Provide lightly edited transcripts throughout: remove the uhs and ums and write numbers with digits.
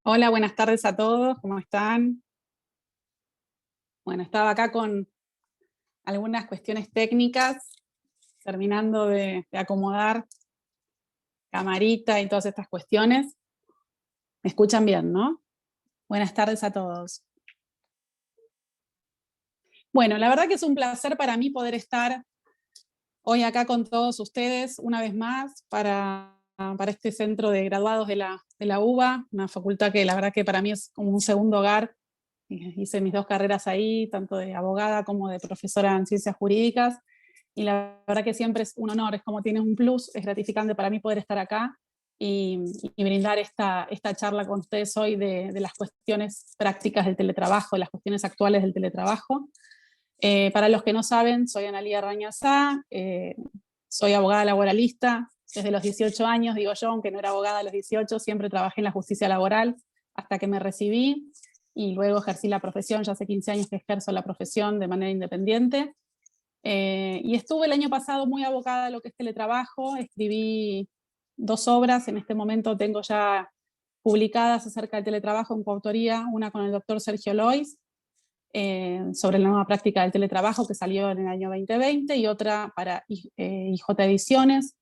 Hola, buenas tardes a todos, ¿cómo están? Bueno, estaba acá con algunas cuestiones técnicas, terminando de acomodar camarita y todas estas cuestiones. ¿Me escuchan bien, no? Buenas tardes a todos. Bueno, la verdad que es un placer para mí poder estar hoy acá con todos ustedes una vez más para este centro de graduados de la UBA, una facultad que la verdad que para mí es como un segundo hogar. Hice mis dos carreras ahí, tanto de abogada como de profesora en ciencias jurídicas, y la verdad que siempre es un honor, es como tiene un plus, es gratificante para mí poder estar acá y, y brindar esta charla con ustedes hoy de las cuestiones prácticas del teletrabajo, de las cuestiones actuales del teletrabajo. Para los que no saben, soy Analía Rañazá, soy abogada laboralista desde los 18 años, digo yo, aunque no era abogada a los 18, siempre trabajé en la justicia laboral hasta que me recibí y luego ejercí la profesión, ya hace 15 años que ejerzo la profesión de manera independiente. Y estuve el año pasado muy abocada a lo que es teletrabajo, escribí 2 obras, en este momento tengo ya publicadas acerca del teletrabajo en coautoría, una con el doctor Sergio Lois, sobre la nueva práctica del teletrabajo que salió en el año 2020, y otra para IJ Ediciones,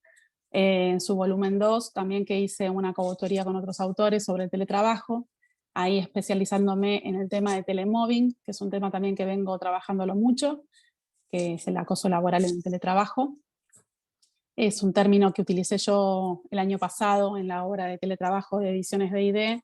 en su volumen 2, también que hice una coautoría con otros autores sobre el teletrabajo, ahí especializándome en el tema de telemobbing, que es un tema también que vengo trabajándolo mucho, que es el acoso laboral en el teletrabajo. Es un término que utilicé yo el año pasado en la obra de teletrabajo de Ediciones D&D,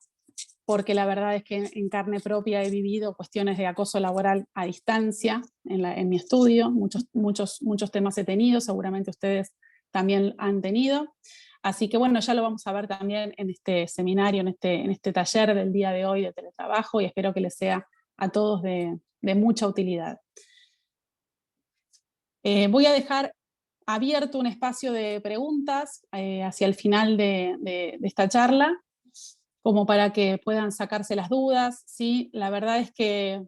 porque la verdad es que en carne propia he vivido cuestiones de acoso laboral a distancia en mi estudio, muchos temas he tenido, seguramente ustedes también han tenido. Así que bueno, ya lo vamos a ver también en este seminario, en este taller del día de hoy de teletrabajo, y espero que les sea a todos de mucha utilidad. Voy a dejar abierto un espacio de preguntas hacia el final de esta charla, como para que puedan sacarse las dudas, ¿sí? La verdad es que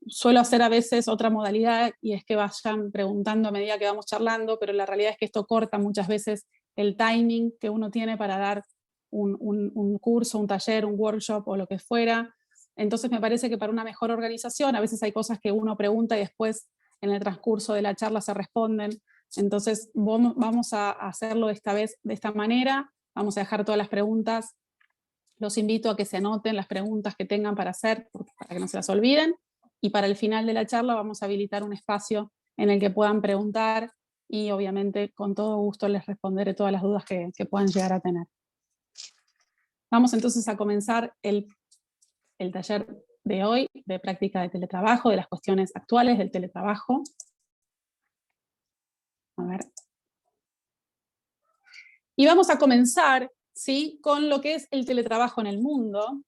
suelo hacer a veces otra modalidad, y es que vayan preguntando a medida que vamos charlando, pero la realidad es que esto corta muchas veces el timing que uno tiene para dar un curso, un taller, un workshop o lo que fuera. Entonces me parece que para una mejor organización, a veces hay cosas que uno pregunta y después en el transcurso de la charla se responden. Entonces vamos a hacerlo esta vez de esta manera, vamos a dejar todas las preguntas. Los invito a que se anoten las preguntas que tengan para hacer, para que no se las olviden, y para el final de la charla vamos a habilitar un espacio en el que puedan preguntar, y obviamente con todo gusto les responderé todas las dudas que puedan llegar a tener. Vamos entonces a comenzar el taller de hoy de práctica de teletrabajo, de las cuestiones actuales del teletrabajo. A ver. Y vamos a comenzar, ¿sí?, con lo que es el teletrabajo en el mundo,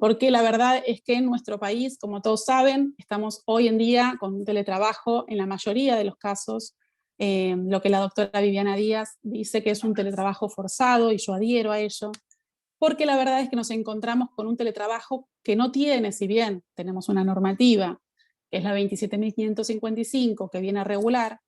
porque la verdad es que en nuestro país, como todos saben, estamos hoy en día con un teletrabajo en la mayoría de los casos, lo que la doctora Viviana Díaz dice que es un teletrabajo forzado, y yo adhiero a ello, porque la verdad es que nos encontramos con un teletrabajo que no tiene, si bien tenemos una normativa, que es la 27.555, que viene a regular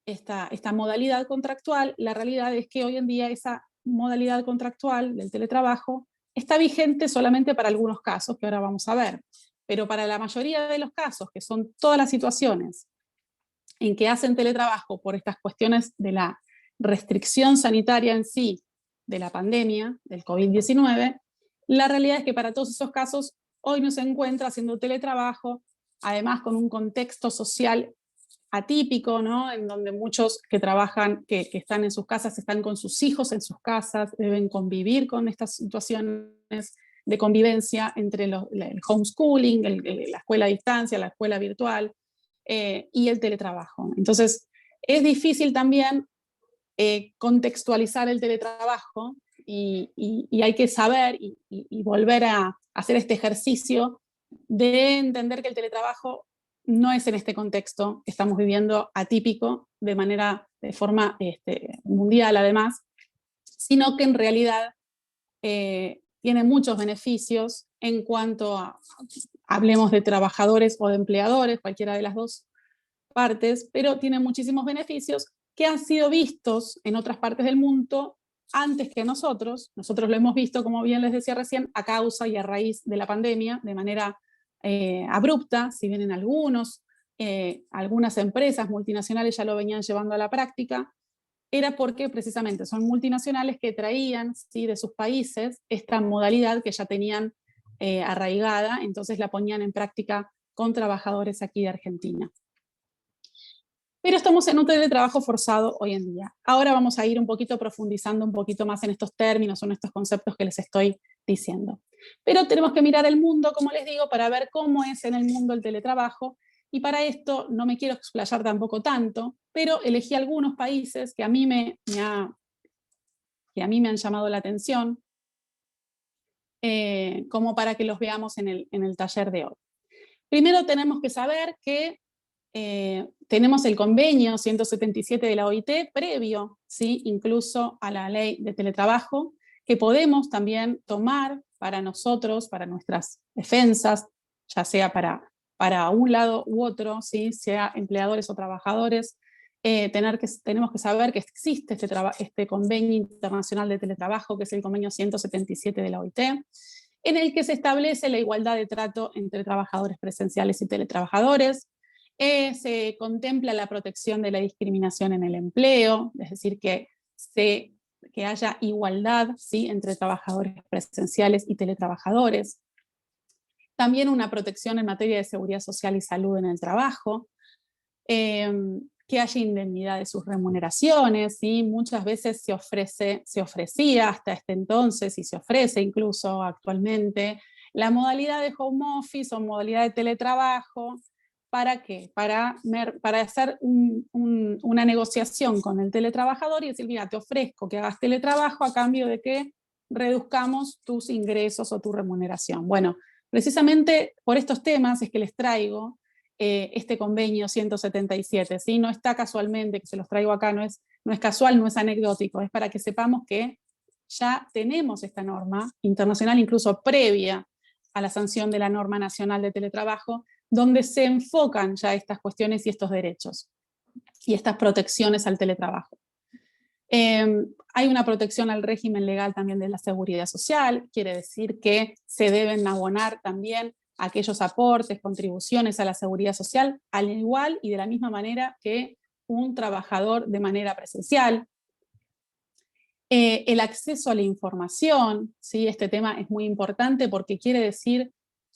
esta modalidad contractual, la realidad es que hoy en día esa modalidad contractual del teletrabajo está vigente solamente para algunos casos que ahora vamos a ver, pero para la mayoría de los casos, que son todas las situaciones en que hacen teletrabajo por estas cuestiones de la restricción sanitaria en sí, de la pandemia, del COVID-19, la realidad es que para todos esos casos hoy no se encuentra haciendo teletrabajo, además con un contexto social atípico, ¿no?, en donde muchos que trabajan, que están en sus casas, están con sus hijos en sus casas, deben convivir con estas situaciones de convivencia entre el homeschooling, la escuela a distancia, la escuela virtual, y el teletrabajo. Entonces, es difícil también contextualizar el teletrabajo, y hay que saber y volver a hacer este ejercicio de entender que el teletrabajo no es en este contexto que estamos viviendo atípico, de forma mundial además, sino que en realidad tiene muchos beneficios en cuanto a, hablemos de trabajadores o de empleadores, cualquiera de las dos partes, pero tiene muchísimos beneficios que han sido vistos en otras partes del mundo antes que nosotros lo hemos visto, como bien les decía recién, a causa y a raíz de la pandemia, de manera abrupta, si bien en algunas empresas multinacionales ya lo venían llevando a la práctica, era porque precisamente son multinacionales que traían, ¿sí?, de sus países esta modalidad que ya tenían arraigada, entonces la ponían en práctica con trabajadores aquí de Argentina. Pero estamos en un teletrabajo forzado hoy en día. Ahora vamos a ir un poquito profundizando un poquito más en estos términos o en estos conceptos que les estoy diciendo. Pero tenemos que mirar el mundo, como les digo, para ver cómo es en el mundo el teletrabajo, y para esto no me quiero explayar tampoco tanto, pero elegí algunos países que a mí me han llamado la atención, como para que los veamos en el taller de hoy. Primero tenemos que saber que tenemos el convenio 177 de la OIT previo, ¿sí?, incluso a la ley de teletrabajo, que podemos también tomar para nosotros, para nuestras defensas, ya sea para un lado u otro, ¿sí?, sea empleadores o trabajadores. Tenemos que saber que existe este convenio internacional de teletrabajo, que es el convenio 177 de la OIT, en el que se establece la igualdad de trato entre trabajadores presenciales y teletrabajadores. Se contempla la protección de la discriminación en el empleo, es decir, que haya igualdad, ¿sí?, entre trabajadores presenciales y teletrabajadores. También una protección en materia de seguridad social y salud en el trabajo. Que haya indemnidad de sus remuneraciones, ¿sí? Muchas veces se ofrecía hasta este entonces, y se ofrece incluso actualmente, la modalidad de home office o modalidad de teletrabajo. ¿Para qué? Para hacer una negociación con el teletrabajador y decir, mira, te ofrezco que hagas teletrabajo a cambio de que reduzcamos tus ingresos o tu remuneración. Bueno, precisamente por estos temas es que les traigo este convenio 177, ¿sí? No está casualmente que se los traigo acá, no es casual, no es anecdótico, es para que sepamos que ya tenemos esta norma internacional, incluso previa a la sanción de la norma nacional de teletrabajo, donde se enfocan ya estas cuestiones y estos derechos y estas protecciones al teletrabajo. Hay una protección al régimen legal también de la seguridad social, quiere decir que se deben abonar también aquellos aportes, contribuciones a la seguridad social, al igual y de la misma manera que un trabajador de manera presencial. El acceso a la información, ¿sí? Este tema es muy importante porque quiere decir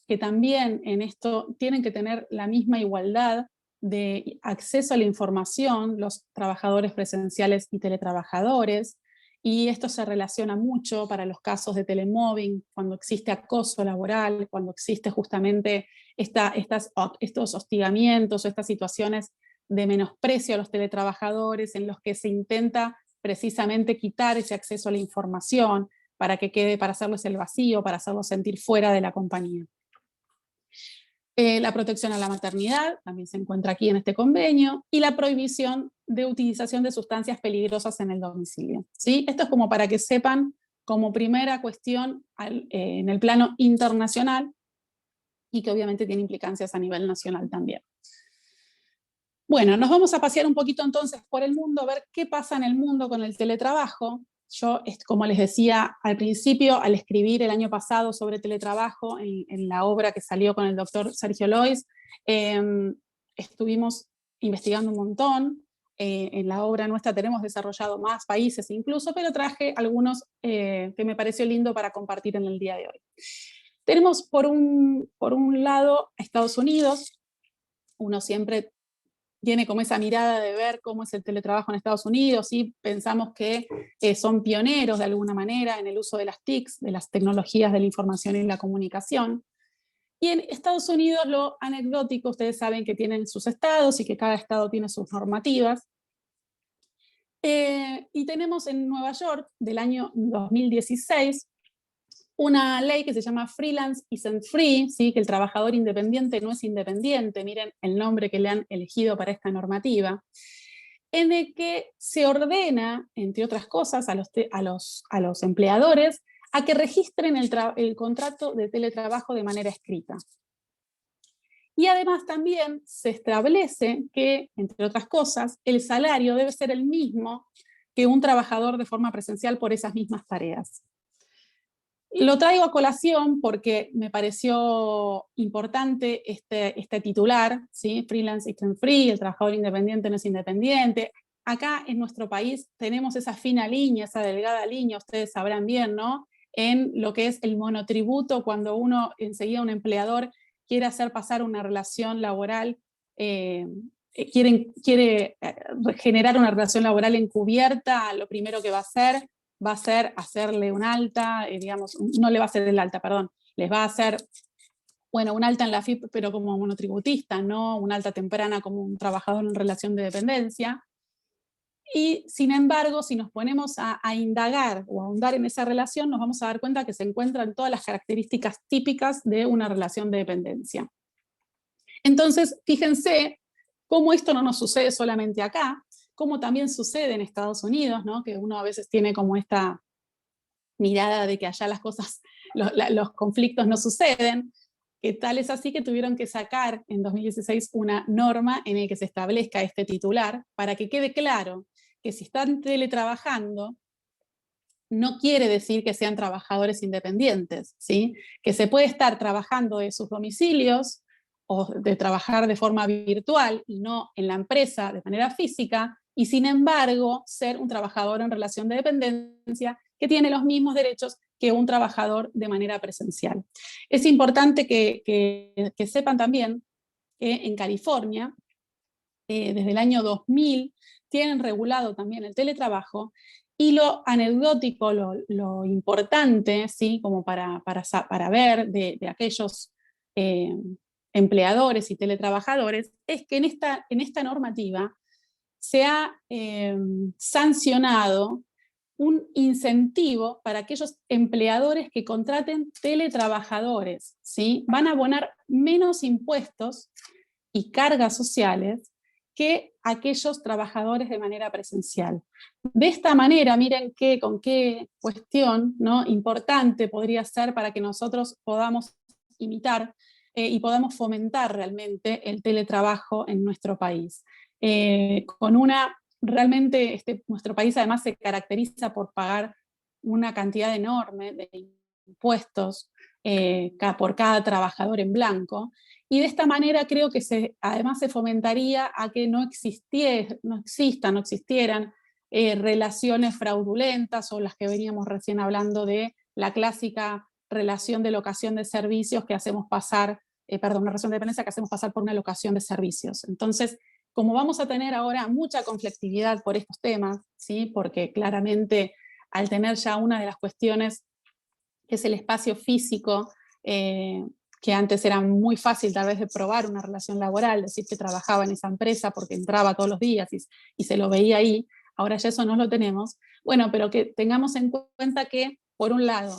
que también en esto tienen que tener la misma igualdad de acceso a la información los trabajadores presenciales y teletrabajadores, y esto se relaciona mucho para los casos de telemobbing, cuando existe acoso laboral, cuando existe justamente estos hostigamientos o estas situaciones de menosprecio a los teletrabajadores en los que se intenta precisamente quitar ese acceso a la información para que quede, para hacerles el vacío, para hacerlos sentir fuera de la compañía. La protección a la maternidad también se encuentra aquí en este convenio, y la prohibición de utilización de sustancias peligrosas en el domicilio, ¿sí? Esto es como para que sepan, como primera cuestión en el plano internacional, y que obviamente tiene implicancias a nivel nacional también. Bueno, nos vamos a pasear un poquito entonces por el mundo, a ver qué pasa en el mundo con el teletrabajo. Yo, como les decía al principio, al escribir el año pasado sobre teletrabajo en la obra que salió con el doctor Sergio Lois, estuvimos investigando un montón. En la obra nuestra tenemos desarrollado más países incluso, pero traje algunos que me pareció lindo para compartir en el día de hoy. Tenemos por un lado Estados Unidos. Uno siempre tiene como esa mirada de ver cómo es el teletrabajo en Estados Unidos, y pensamos que son pioneros de alguna manera en el uso de las TICs, de las tecnologías de la información y la comunicación. Y en Estados Unidos lo anecdótico, ustedes saben que tienen sus estados y que cada estado tiene sus normativas. Y tenemos en Nueva York, del año 2016, una ley que se llama Freelance Isn't Free, ¿sí? Que el trabajador independiente no es independiente, miren el nombre que le han elegido para esta normativa, en el que se ordena, entre otras cosas, a los empleadores a que registren el contrato de teletrabajo de manera escrita. Y además también se establece que, entre otras cosas, el salario debe ser el mismo que un trabajador de forma presencial por esas mismas tareas. Lo traigo a colación porque me pareció importante este titular, ¿sí? Freelance isn't free, el trabajador independiente no es independiente. Acá en nuestro país tenemos esa fina línea, esa delgada línea, ustedes sabrán bien, ¿no? En lo que es el monotributo, cuando uno, enseguida un empleador, quiere hacer pasar una relación laboral, quiere generar una relación laboral encubierta, lo primero que va a ser hacerle un alta, digamos, no le va a hacer el alta, perdón, les va a hacer, bueno, un alta en la AFIP, pero como monotributista, no un alta temprana como un trabajador en relación de dependencia. Y sin embargo, si nos ponemos a indagar o a ahondar en esa relación, nos vamos a dar cuenta que se encuentran todas las características típicas de una relación de dependencia. Entonces, fíjense cómo esto no nos sucede solamente acá, como también sucede en Estados Unidos, ¿no? Que uno a veces tiene como esta mirada de que allá las cosas, los conflictos no suceden, que tal es así que tuvieron que sacar en 2016 una norma en la que se establezca este titular, para que quede claro que si están teletrabajando, no quiere decir que sean trabajadores independientes, ¿sí? Que se puede estar trabajando de sus domicilios o de trabajar de forma virtual y no en la empresa de manera física, y sin embargo ser un trabajador en relación de dependencia que tiene los mismos derechos que un trabajador de manera presencial. Es importante que sepan también que en California, desde el año 2000, tienen regulado también el teletrabajo, y lo anecdótico, lo importante, ¿sí? Como para ver de aquellos empleadores y teletrabajadores, es que en esta normativa se ha sancionado un incentivo para aquellos empleadores que contraten teletrabajadores, ¿sí? Van a abonar menos impuestos y cargas sociales que aquellos trabajadores de manera presencial. De esta manera, miren con qué cuestión, ¿no? Importante podría ser para que nosotros podamos imitar y podamos fomentar realmente el teletrabajo en nuestro país. Realmente nuestro país además se caracteriza por pagar una cantidad enorme de impuestos por cada trabajador en blanco, y de esta manera creo que además se fomentaría a que no existieran relaciones fraudulentas, o las que veníamos recién hablando de la clásica relación de locación de servicios que hacemos pasar, una relación de dependencia que hacemos pasar por una locación de servicios. Entonces, como vamos a tener ahora mucha conflictividad por estos temas, ¿sí? Porque claramente al tener ya una de las cuestiones que es el espacio físico, que antes era muy fácil tal vez de probar una relación laboral, decir que trabajaba en esa empresa porque entraba todos los días y se lo veía ahí, ahora ya eso no lo tenemos. Bueno, pero que tengamos en cuenta que, por un lado,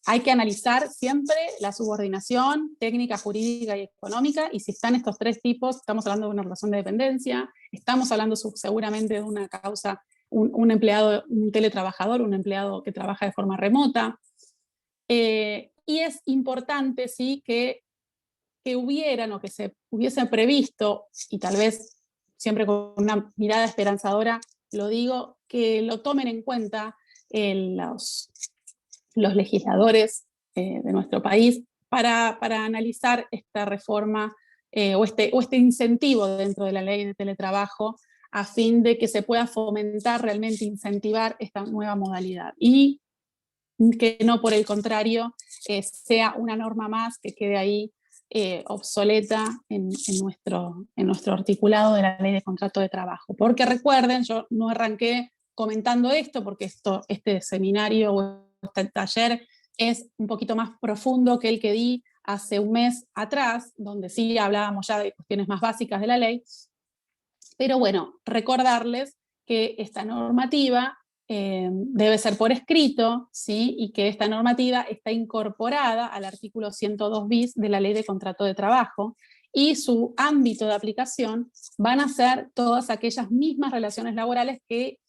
hay que analizar siempre la subordinación técnica, jurídica y económica, y si están estos tres tipos, estamos hablando de una relación de dependencia, estamos hablando seguramente de una causa, un empleado, un teletrabajador, un empleado que trabaja de forma remota. Y es importante, sí, que hubieran o que se hubiesen previsto, y tal vez siempre con una mirada esperanzadora lo digo, que lo tomen en cuenta los legisladores de nuestro país para analizar esta reforma o este incentivo dentro de la ley de teletrabajo, a fin de que se pueda fomentar, realmente incentivar esta nueva modalidad. Y que no, por el contrario, sea una norma más que quede ahí obsoleta en nuestro articulado de la ley de contrato de trabajo. Porque recuerden, yo no arranqué comentando esto, porque este seminario o este taller es un poquito más profundo que el que di hace un mes atrás, donde sí hablábamos ya de cuestiones más básicas de la ley. Pero bueno, recordarles que esta normativa debe ser por escrito, ¿sí? Y que esta normativa está incorporada al artículo 102 bis de la Ley de Contrato de Trabajo, y su ámbito de aplicación van a ser todas aquellas mismas relaciones laborales que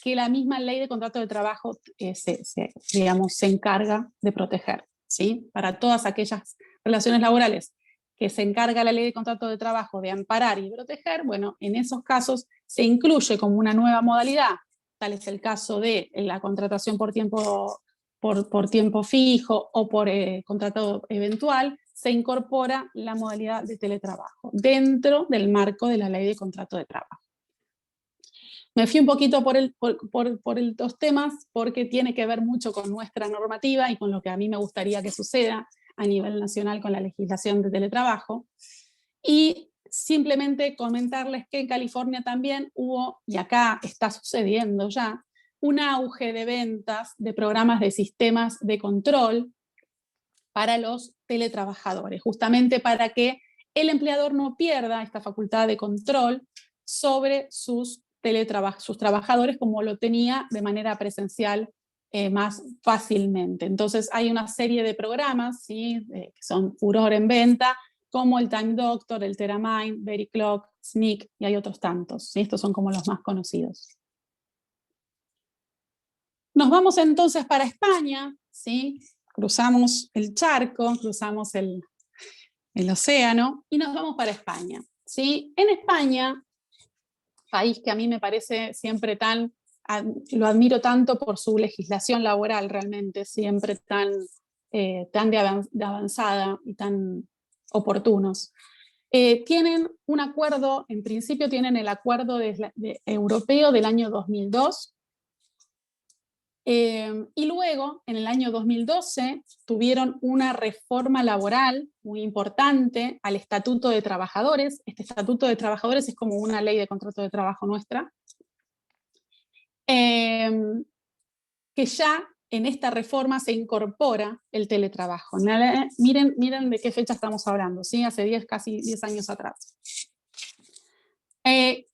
la misma Ley de Contrato de Trabajo se encarga de proteger, ¿sí? Para todas aquellas relaciones laborales que se encarga la ley de contrato de trabajo de amparar y proteger, bueno, en esos casos se incluye como una nueva modalidad, tal es el caso de la contratación por tiempo fijo o por contrato eventual, se incorpora la modalidad de teletrabajo dentro del marco de la ley de contrato de trabajo. Me fui un poquito por los temas porque tiene que ver mucho con nuestra normativa y con lo que a mí me gustaría que suceda a nivel nacional con la legislación de teletrabajo. Y simplemente comentarles que en California también hubo, y acá está sucediendo ya, un auge de ventas de programas de sistemas de control para los teletrabajadores, justamente para que el empleador no pierda esta facultad de control sobre sus trabajadores como lo tenía de manera presencial más fácilmente. Entonces hay una serie de programas, ¿sí? Que son furor en venta, como el Time Doctor, el Teramind, VeriClock, Sneak, y hay otros tantos, ¿sí? Estos son como los más conocidos. Nos vamos entonces para España, ¿sí? Cruzamos el charco, cruzamos el océano y nos vamos para España, ¿sí? En España, país que a mí me parece siempre lo admiro tanto por su legislación laboral realmente, siempre tan de avanzada y tan oportunos. Tienen un acuerdo, en principio tienen el acuerdo europeo del año 2002, y luego, en el año 2012, tuvieron una reforma laboral muy importante al Estatuto de Trabajadores. Este Estatuto de Trabajadores es como una ley de contrato de trabajo nuestra, que ya en esta reforma se incorpora el teletrabajo. Miren de qué fecha estamos hablando, ¿sí? Hace casi 10 años atrás.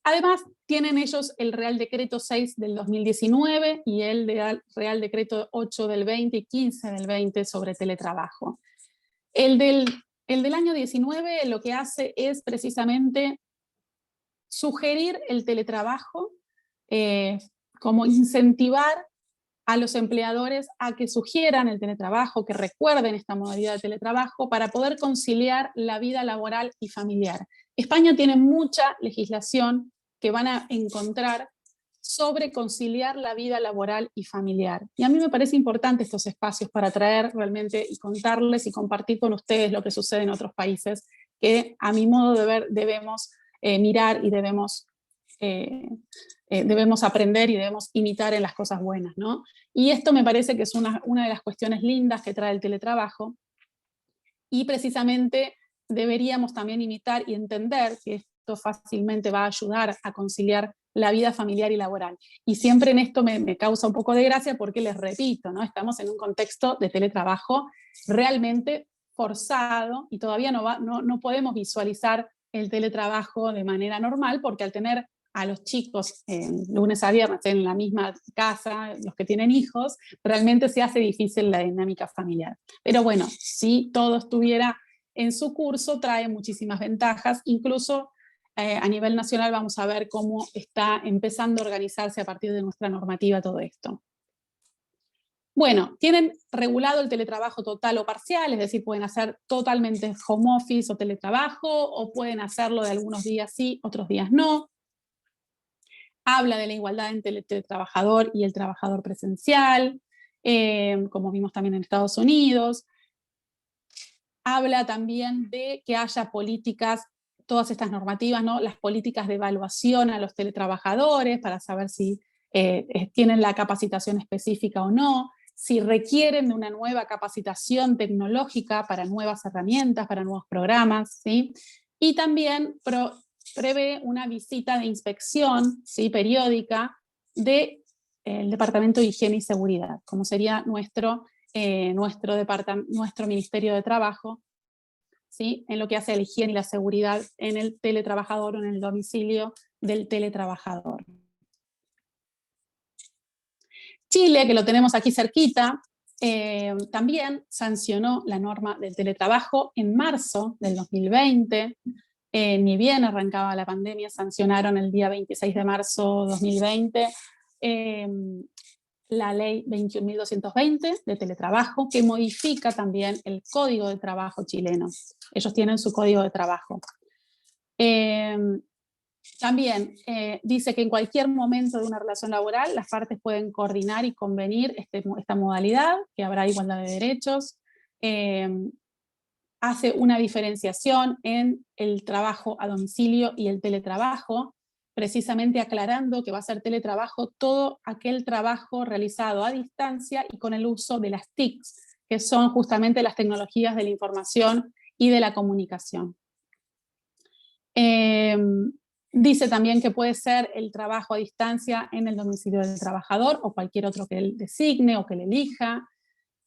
Además, tienen ellos el Real Decreto 6 del 2019 y el Real Decreto 8 del 20 y 15 del 20 sobre teletrabajo. El del año 19 lo que hace es precisamente sugerir el teletrabajo, como incentivar a los empleadores a que sugieran el teletrabajo, que recuerden esta modalidad de teletrabajo para poder conciliar la vida laboral y familiar. España tiene mucha legislación que van a encontrar sobre conciliar la vida laboral y familiar. Y a mí me parece importante estos espacios para traer realmente y contarles y compartir con ustedes lo que sucede en otros países, que a mi modo de ver debemos mirar y debemos aprender y debemos imitar en las cosas buenas, ¿no? Y esto me parece que es una de las cuestiones lindas que trae el teletrabajo, y precisamente deberíamos también imitar y entender que esto fácilmente va a ayudar a conciliar la vida familiar y laboral. Y siempre en esto me causa un poco de gracia porque, les repito, ¿no? Estamos en un contexto de teletrabajo realmente forzado y todavía no podemos visualizar el teletrabajo de manera normal, porque al tener a los chicos lunes a viernes en la misma casa, los que tienen hijos, realmente se hace difícil la dinámica familiar. Pero bueno, si todo estuviera en su curso, trae muchísimas ventajas. Incluso a nivel nacional vamos a ver cómo está empezando a organizarse a partir de nuestra normativa todo esto. Bueno, tienen regulado el teletrabajo total o parcial, es decir, pueden hacer totalmente home office o teletrabajo, o pueden hacerlo de algunos días sí, otros días no. Habla de la igualdad entre el teletrabajador y el trabajador presencial, como vimos también en Estados Unidos. Habla también de que haya políticas, todas estas normativas, ¿no? Las políticas de evaluación a los teletrabajadores para saber si tienen la capacitación específica o no, si requieren de una nueva capacitación tecnológica para nuevas herramientas, para nuevos programas, ¿sí? Y también prevé una visita de inspección, ¿sí? Periódica del Departamento de Higiene y Seguridad, como sería nuestro Ministerio de Trabajo, ¿sí? En lo que hace a la higiene y la seguridad en el teletrabajador o en el domicilio del teletrabajador. Chile, que lo tenemos aquí cerquita, también sancionó la norma del teletrabajo en marzo del 2020. Ni bien arrancaba la pandemia, sancionaron el día 26 de marzo de 2020 la ley 21.220 de teletrabajo, que modifica también el Código de Trabajo chileno. Ellos tienen su Código de Trabajo. También dice que en cualquier momento de una relación laboral las partes pueden coordinar y convenir esta modalidad, que habrá igualdad de derechos. Hace una diferenciación en el trabajo a domicilio y el teletrabajo, precisamente aclarando que va a ser teletrabajo todo aquel trabajo realizado a distancia y con el uso de las TICs, que son justamente las tecnologías de la información y de la comunicación. Dice también que puede ser el trabajo a distancia en el domicilio del trabajador o cualquier otro que él designe o que le elija.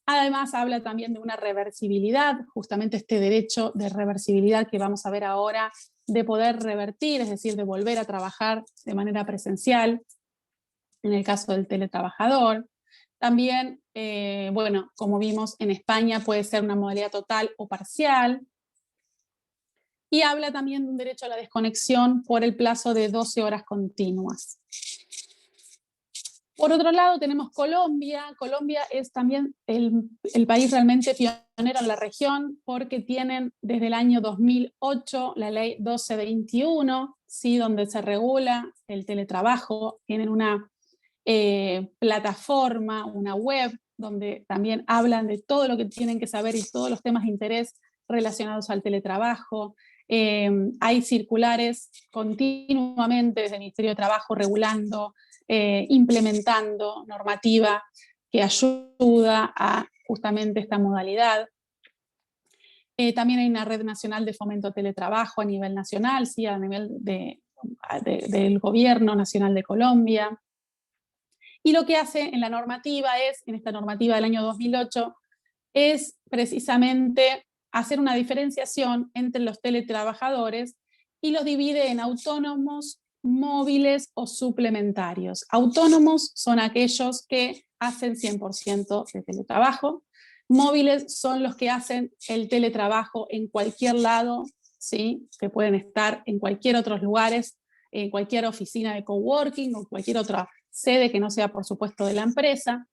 Además habla también de una reversibilidad, justamente este derecho de reversibilidad que vamos a ver ahora, de poder revertir, es decir, de volver a trabajar de manera presencial, en el caso del teletrabajador. También, bueno, como vimos en España puede ser una modalidad total o parcial. Y habla también de un derecho a la desconexión por el plazo de 12 horas continuas. Por otro lado tenemos Colombia. Colombia es también el país realmente pionero en la región porque tienen desde el año 2008 la ley 1221, ¿sí? Donde se regula el teletrabajo. Tienen una plataforma, una web, donde también hablan de todo lo que tienen que saber y todos los temas de interés relacionados al teletrabajo. Hay circulares continuamente desde el Ministerio de Trabajo regulando, implementando normativa que ayuda a justamente esta modalidad. También hay una red nacional de fomento a teletrabajo a nivel nacional, ¿sí? A nivel del Gobierno Nacional de Colombia. Y lo que hace en la normativa en esta normativa del año 2008, es precisamente hacer una diferenciación entre los teletrabajadores y los divide en autónomos, móviles o suplementarios. Autónomos son aquellos que hacen 100% de teletrabajo. Móviles son los que hacen el teletrabajo en cualquier lado, ¿sí? Que pueden estar en cualquier otros lugares, en cualquier oficina de coworking o cualquier otra sede que no sea, por supuesto, de la empresa.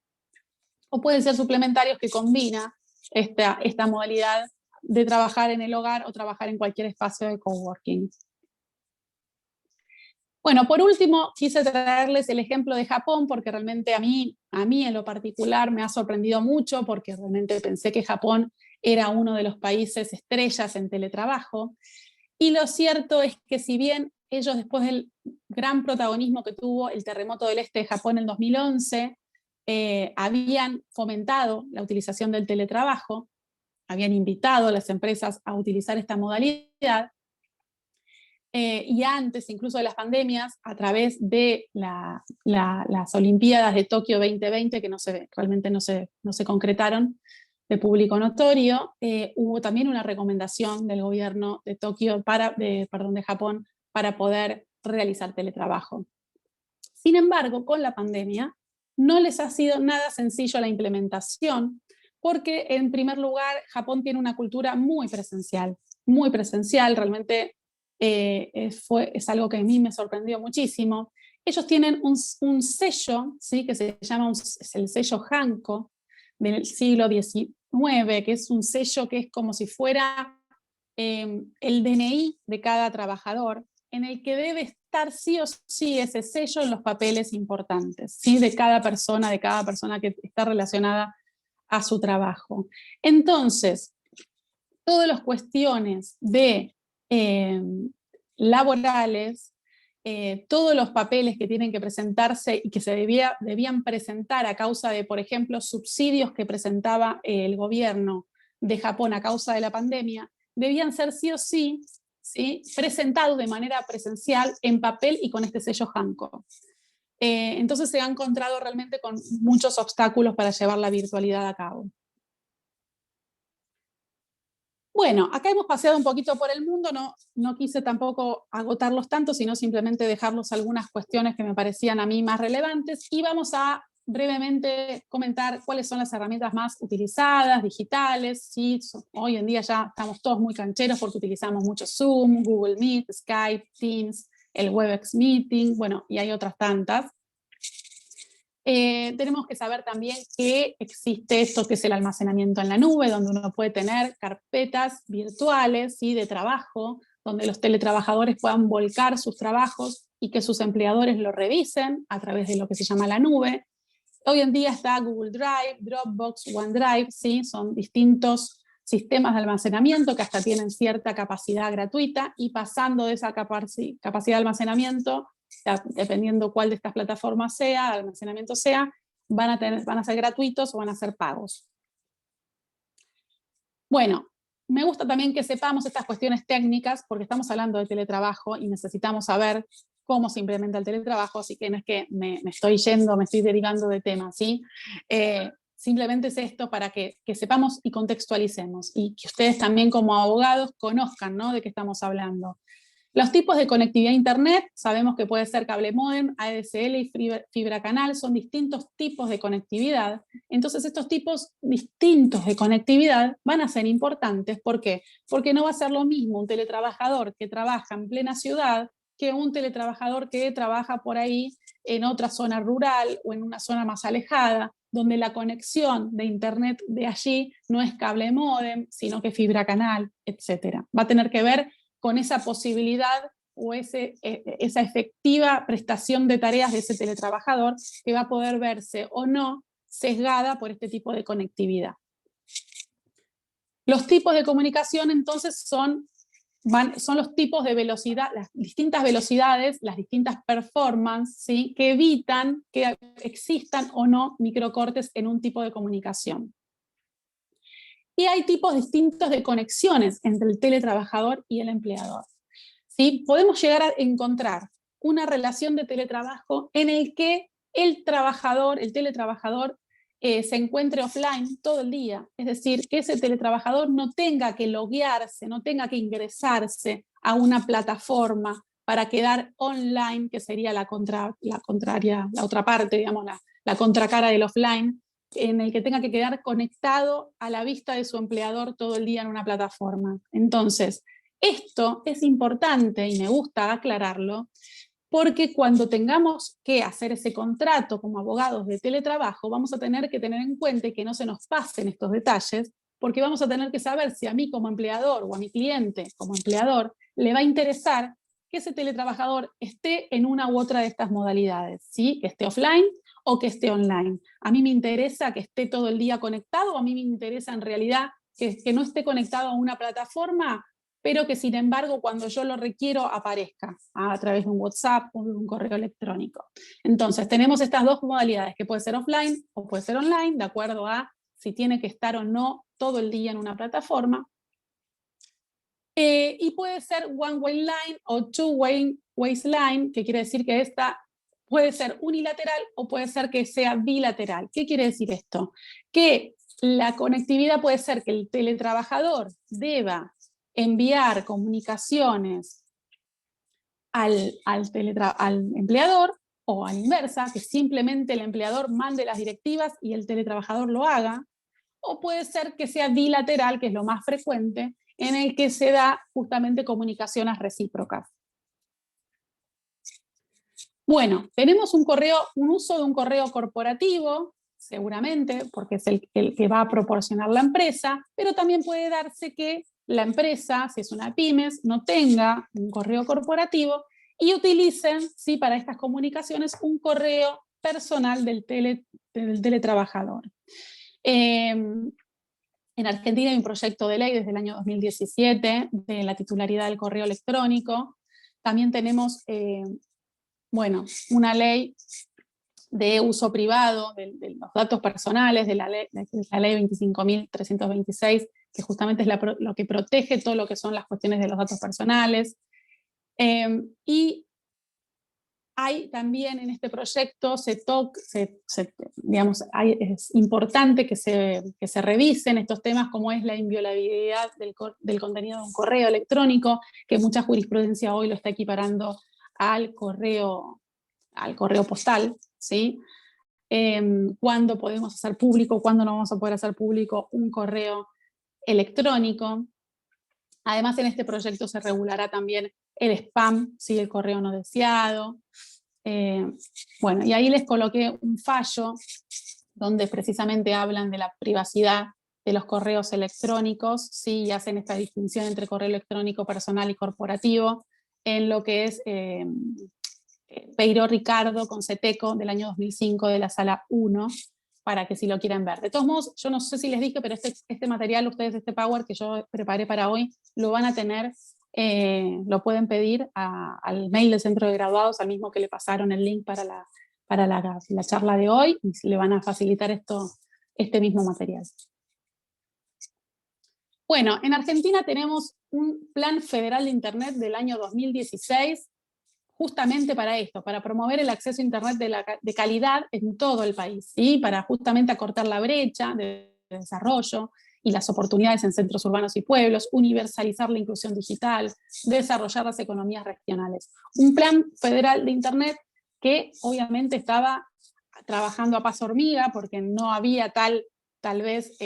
O pueden ser suplementarios que combina esta modalidad de trabajar en el hogar o trabajar en cualquier espacio de coworking. Bueno, por último, quise traerles el ejemplo de Japón, porque realmente a mí en lo particular me ha sorprendido mucho, porque realmente pensé que Japón era uno de los países estrellas en teletrabajo. Y lo cierto es que si bien ellos, después del gran protagonismo que tuvo el terremoto del este de Japón en 2011, habían fomentado la utilización del teletrabajo, habían invitado a las empresas a utilizar esta modalidad, y antes incluso de las pandemias, a través de las Olimpiadas de Tokio 2020, que realmente no se concretaron de público notorio, hubo también una recomendación del gobierno de de Japón para poder realizar teletrabajo. Sin embargo, con la pandemia no les ha sido nada sencillo la implementación, porque en primer lugar Japón tiene una cultura muy presencial, realmente es algo que a mí me sorprendió muchísimo. Ellos tienen un sello, ¿sí? Que se llama es el sello Hanko del siglo XIX, que es un sello que es como si fuera el DNI de cada trabajador, en el que debe estar sí o sí ese sello en los papeles importantes, ¿sí? de cada persona que está relacionada a su trabajo. Entonces, todas las cuestiones de laborales, todos los papeles que tienen que presentarse y que se debían presentar a causa de, por ejemplo, subsidios que presentaba el gobierno de Japón a causa de la pandemia, debían ser sí o sí, ¿sí? presentados de manera presencial en papel y con este sello Hanko. Entonces se ha encontrado realmente con muchos obstáculos para llevar la virtualidad a cabo. Bueno, acá hemos paseado un poquito por el mundo, no quise tampoco agotarlos tanto, sino simplemente dejarlos algunas cuestiones que me parecían a mí más relevantes, y vamos a brevemente comentar cuáles son las herramientas más utilizadas, digitales. ¿Sí? Hoy en día ya estamos todos muy cancheros porque utilizamos mucho Zoom, Google Meet, Skype, Teams, el Webex Meeting, bueno, y hay otras tantas. Tenemos que saber también que existe esto que es el almacenamiento en la nube, donde uno puede tener carpetas virtuales, ¿sí?, de trabajo, donde los teletrabajadores puedan volcar sus trabajos y que sus empleadores lo revisen a través de lo que se llama la nube. Hoy en día está Google Drive, Dropbox, OneDrive, ¿sí? Son distintos sistemas de almacenamiento que hasta tienen cierta capacidad gratuita, y pasando de esa capacidad de almacenamiento, dependiendo cuál de estas plataformas sea, almacenamiento sea, van a ser gratuitos o van a ser pagos. Bueno, me gusta también que sepamos estas cuestiones técnicas, porque estamos hablando de teletrabajo y necesitamos saber cómo se implementa el teletrabajo, así que no es que me estoy derivando de temas, ¿sí? Simplemente es esto para que sepamos y contextualicemos, y que ustedes también como abogados conozcan, ¿no?, de qué estamos hablando. Los tipos de conectividad a Internet, sabemos que puede ser cable módem, ADSL y fibra canal, son distintos tipos de conectividad. Entonces estos tipos distintos de conectividad van a ser importantes. ¿Por qué? Porque no va a ser lo mismo un teletrabajador que trabaja en plena ciudad que un teletrabajador que trabaja por ahí en otra zona rural o en una zona más alejada, donde la conexión de Internet de allí no es cable módem, sino que fibra canal, etc. Va a tener que ver con esa posibilidad o esa efectiva prestación de tareas de ese teletrabajador, que va a poder verse o no sesgada por este tipo de conectividad. Los tipos de comunicación entonces son los tipos de velocidad, las distintas velocidades, las distintas performances, ¿sí?, que evitan que existan o no microcortes en un tipo de comunicación. Y hay tipos distintos de conexiones entre el teletrabajador y el empleador, ¿sí? Podemos llegar a encontrar una relación de teletrabajo en el que el teletrabajador se encuentre offline todo el día. Es decir, que ese teletrabajador no tenga que loguearse, no tenga que ingresarse a una plataforma para quedar online, que sería la otra parte, digamos, la contracara del offline, en el que tenga que quedar conectado a la vista de su empleador todo el día en una plataforma. Entonces, esto es importante y me gusta aclararlo, porque cuando tengamos que hacer ese contrato como abogados de teletrabajo, vamos a tener que tener en cuenta que no se nos pasen estos detalles, porque vamos a tener que saber si a mí como empleador o a mi cliente como empleador le va a interesar que ese teletrabajador esté en una u otra de estas modalidades, ¿sí?, que esté offline o que esté online. A mí me interesa que esté todo el día conectado, o a mí me interesa en realidad que no esté conectado a una plataforma, pero que sin embargo cuando yo lo requiero aparezca a través de un WhatsApp o de un correo electrónico. Entonces tenemos estas dos modalidades, que puede ser offline o puede ser online, de acuerdo a si tiene que estar o no todo el día en una plataforma. Y puede ser one-way line o two-way line, que quiere decir que esta puede ser unilateral o puede ser que sea bilateral. ¿Qué quiere decir esto? Que la conectividad puede ser que el teletrabajador deba enviar comunicaciones al empleador, o a la inversa, que simplemente el empleador mande las directivas y el teletrabajador lo haga, o puede ser que sea bilateral, que es lo más frecuente, en el que se da justamente comunicaciones recíprocas. Bueno, tenemos un uso de un correo corporativo, seguramente, porque es el que va a proporcionar la empresa, pero también puede darse que la empresa, si es una pymes, no tenga un correo corporativo y utilicen, ¿sí?, para estas comunicaciones un correo personal del teletrabajador. En Argentina hay un proyecto de ley desde el año 2017 de la titularidad del correo electrónico. También tenemos una ley de uso privado de los datos personales, de la ley 25.326, que justamente es lo que protege todo lo que son las cuestiones de los datos personales. Y hay también en este proyecto, es importante que se revisen estos temas, como es la inviolabilidad del contenido de un correo electrónico, que mucha jurisprudencia hoy lo está equiparando al correo postal, ¿sí? Cuándo podemos hacer público, cuándo no vamos a poder hacer público un correo electrónico. Además, en este proyecto se regulará también el spam, ¿sí?, el correo no deseado. Bueno, y ahí les coloqué un fallo donde precisamente hablan de la privacidad de los correos electrónicos, ¿sí? Y hacen esta distinción entre correo electrónico personal y corporativo, en lo que es Peiró Ricardo con Ceteco del año 2005 de la sala 1, para que si lo quieran ver. De todos modos, yo no sé si les dije, pero este material, ustedes, este Power que yo preparé para hoy, lo van a tener, lo pueden pedir al mail del Centro de Graduados, al mismo que le pasaron el link para la charla de hoy, y le van a facilitar este mismo material. Bueno, en Argentina tenemos un Plan Federal de Internet del año 2016, justamente para esto, para promover el acceso a Internet de calidad en todo el país, ¿sí? Para justamente acortar la brecha de desarrollo y las oportunidades en centros urbanos y pueblos, universalizar la inclusión digital, desarrollar las economías regionales. Un plan federal de Internet que obviamente estaba trabajando a paso hormiga porque no había tal vez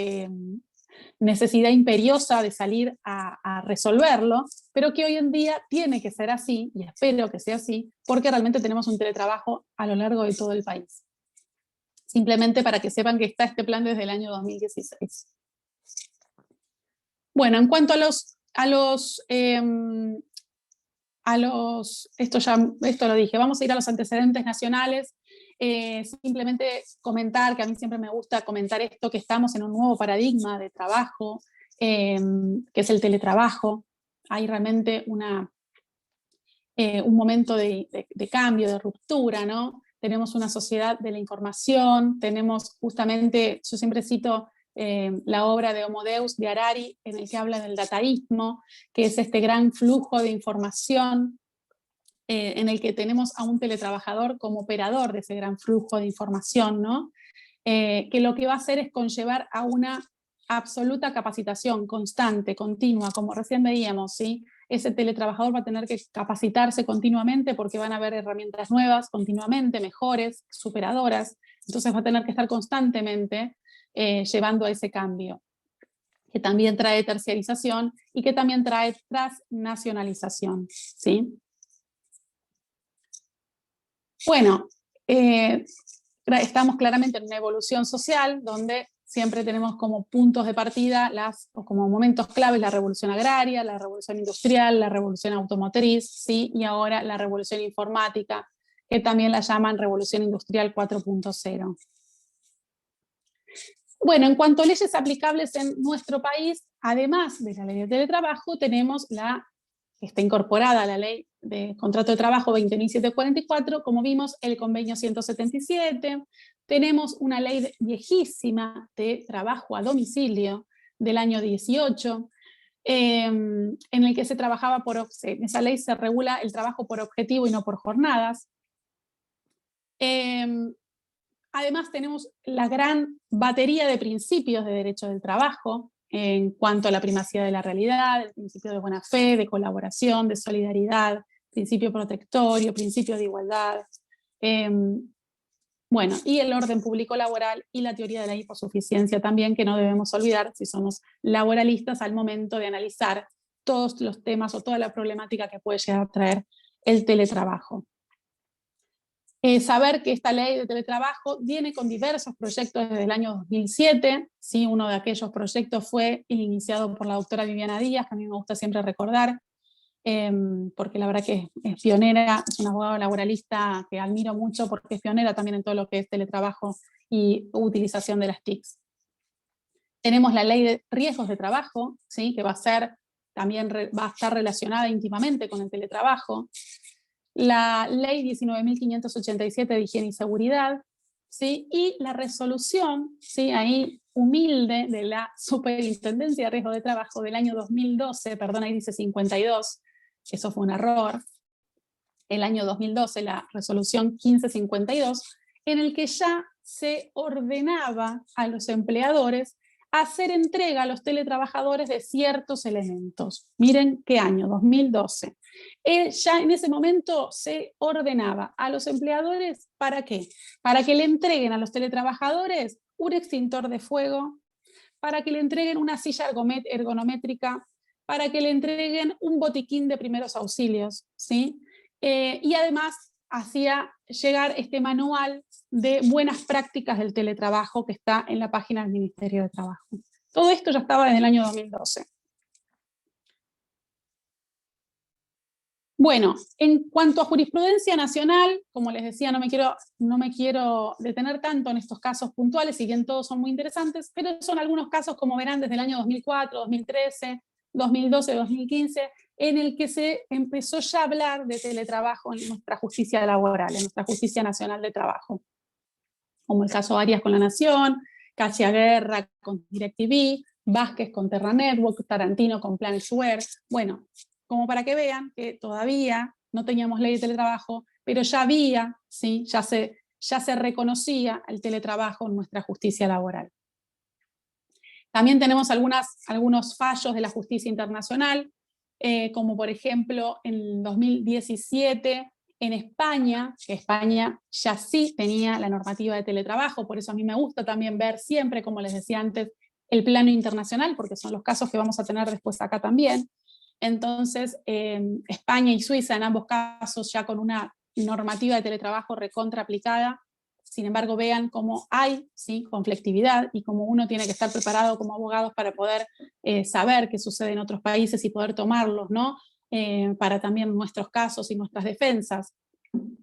necesidad imperiosa de salir a resolverlo, pero que hoy en día tiene que ser así, y espero que sea así, porque realmente tenemos un teletrabajo a lo largo de todo el país. Simplemente para que sepan que está este plan desde el año 2016. Bueno, en cuanto esto lo dije, vamos a ir a los antecedentes nacionales. Simplemente comentar, que a mí siempre me gusta comentar esto, que estamos en un nuevo paradigma de trabajo, que es el teletrabajo. Hay realmente un momento de cambio, de ruptura, ¿no? Tenemos una sociedad de la información, tenemos justamente, yo siempre cito la obra de Homo Deus de Harari, en el que habla del dataísmo, que es este gran flujo de información en el que tenemos a un teletrabajador como operador de ese gran flujo de información, ¿no? Que lo que va a hacer es conllevar a una absoluta capacitación constante, continua, como recién veíamos, ¿sí? Ese teletrabajador va a tener que capacitarse continuamente porque van a haber herramientas nuevas continuamente, mejores, superadoras, entonces va a tener que estar constantemente llevando a ese cambio, que también trae terciarización y que también trae transnacionalización, ¿sí? Bueno, estamos claramente en una evolución social donde siempre tenemos como puntos de partida o como momentos claves la revolución agraria, la revolución industrial, la revolución automotriz, ¿sí? Y ahora la revolución informática, que también la llaman revolución industrial 4.0. Bueno, en cuanto a leyes aplicables en nuestro país, además de la ley de teletrabajo, tenemos que está incorporada a la ley de contrato de trabajo 20.744, como vimos, el convenio 177, tenemos una ley viejísima de trabajo a domicilio del año 18, en el que se trabajaba en esa ley se regula el trabajo por objetivo y no por jornadas. Además tenemos la gran batería de principios de derecho del trabajo, en cuanto a la primacía de la realidad, el principio de buena fe, de colaboración, de solidaridad, principio protectorio, principio de igualdad, bueno, y el orden público laboral y la teoría de la hiposuficiencia también, que no debemos olvidar si somos laboralistas al momento de analizar todos los temas o toda la problemática que puede llegar a traer el teletrabajo. Saber que esta ley de teletrabajo viene con diversos proyectos desde el año 2007, ¿sí? Uno de aquellos proyectos fue iniciado por la doctora Viviana Díaz, que a mí me gusta siempre recordar, porque la verdad que es pionera, es una abogada laboralista que admiro mucho porque es pionera también en todo lo que es teletrabajo y utilización de las TICs. Tenemos la ley de riesgos de trabajo, ¿sí? Que también va a estar relacionada íntimamente con el teletrabajo. La ley 19.587 de higiene y seguridad, ¿sí? Y la resolución, ¿sí? Ahí humilde, de la Superintendencia de Riesgo de Trabajo del año 2012, perdón, ahí dice 52, eso fue un error, el año 2012, la resolución 1552, en el que ya se ordenaba a los empleadores hacer entrega a los teletrabajadores de ciertos elementos. Miren qué año, 2012. Ya en ese momento se ordenaba a los empleadores, ¿para qué? Para que le entreguen a los teletrabajadores un extintor de fuego, para que le entreguen una silla ergonométrica, para que le entreguen un botiquín de primeros auxilios, ¿sí? Y además hacía llegar este manual de buenas prácticas del teletrabajo que está en la página del Ministerio de Trabajo. Todo esto ya estaba desde el año 2012. Bueno, en cuanto a jurisprudencia nacional, como les decía, no me quiero detener tanto en estos casos puntuales, si bien todos son muy interesantes, pero son algunos casos, como verán, desde el año 2004, 2013, 2012, 2015, en el que se empezó ya a hablar de teletrabajo en nuestra justicia laboral, en nuestra justicia nacional de trabajo, como el caso Arias con La Nación, Katia Guerra con DirecTV, Vázquez con Terra Network, Tarantino con Planisware. Bueno, como para que vean que todavía no teníamos ley de teletrabajo, pero ya había, ¿sí? ya se reconocía el teletrabajo en nuestra justicia laboral. También tenemos algunos fallos de la justicia internacional, como por ejemplo en 2017 en España, que España ya sí tenía la normativa de teletrabajo, por eso a mí me gusta también ver siempre, como les decía antes, el plano internacional, porque son los casos que vamos a tener después acá también. Entonces, España y Suiza en ambos casos ya con una normativa de teletrabajo recontra aplicada. Sin embargo, vean cómo hay, ¿sí?, conflictividad y cómo uno tiene que estar preparado como abogados para poder saber qué sucede en otros países y poder tomarlos, ¿no? Para también nuestros casos y nuestras defensas.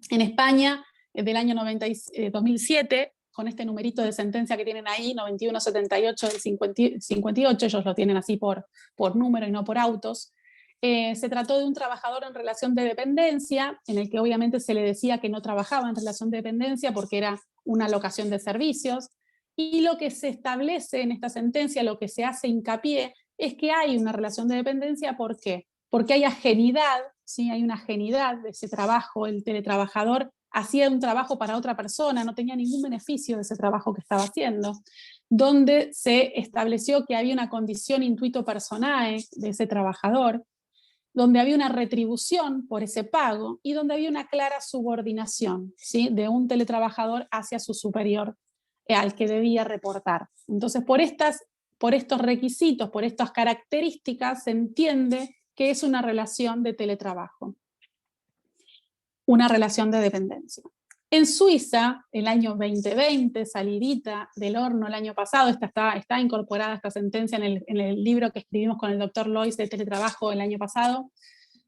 En España, del año 2007, con este numerito de sentencia que tienen ahí, 9178 del 58, ellos lo tienen así por número y no por autos, se trató de un trabajador en relación de dependencia, en el que obviamente se le decía que no trabajaba en relación de dependencia porque era una locación de servicios, y lo que se establece en esta sentencia, lo que se hace hincapié, es que hay una relación de dependencia. ¿Por qué? Porque hay ajenidad, ¿sí? Hay una ajenidad de ese trabajo. El teletrabajador hacía un trabajo para otra persona, no tenía ningún beneficio de ese trabajo que estaba haciendo, donde se estableció que había una condición intuito personae de ese trabajador, donde había una retribución por ese pago y donde había una clara subordinación, ¿sí?, de un teletrabajador hacia su superior, al que debía reportar. Entonces, por estos requisitos, por estas características, se entiende que es una relación de teletrabajo, una relación de dependencia. En Suiza, el año 2020, salidita del horno el año pasado, está incorporada esta sentencia en el libro que escribimos con el doctor Lois de teletrabajo el año pasado.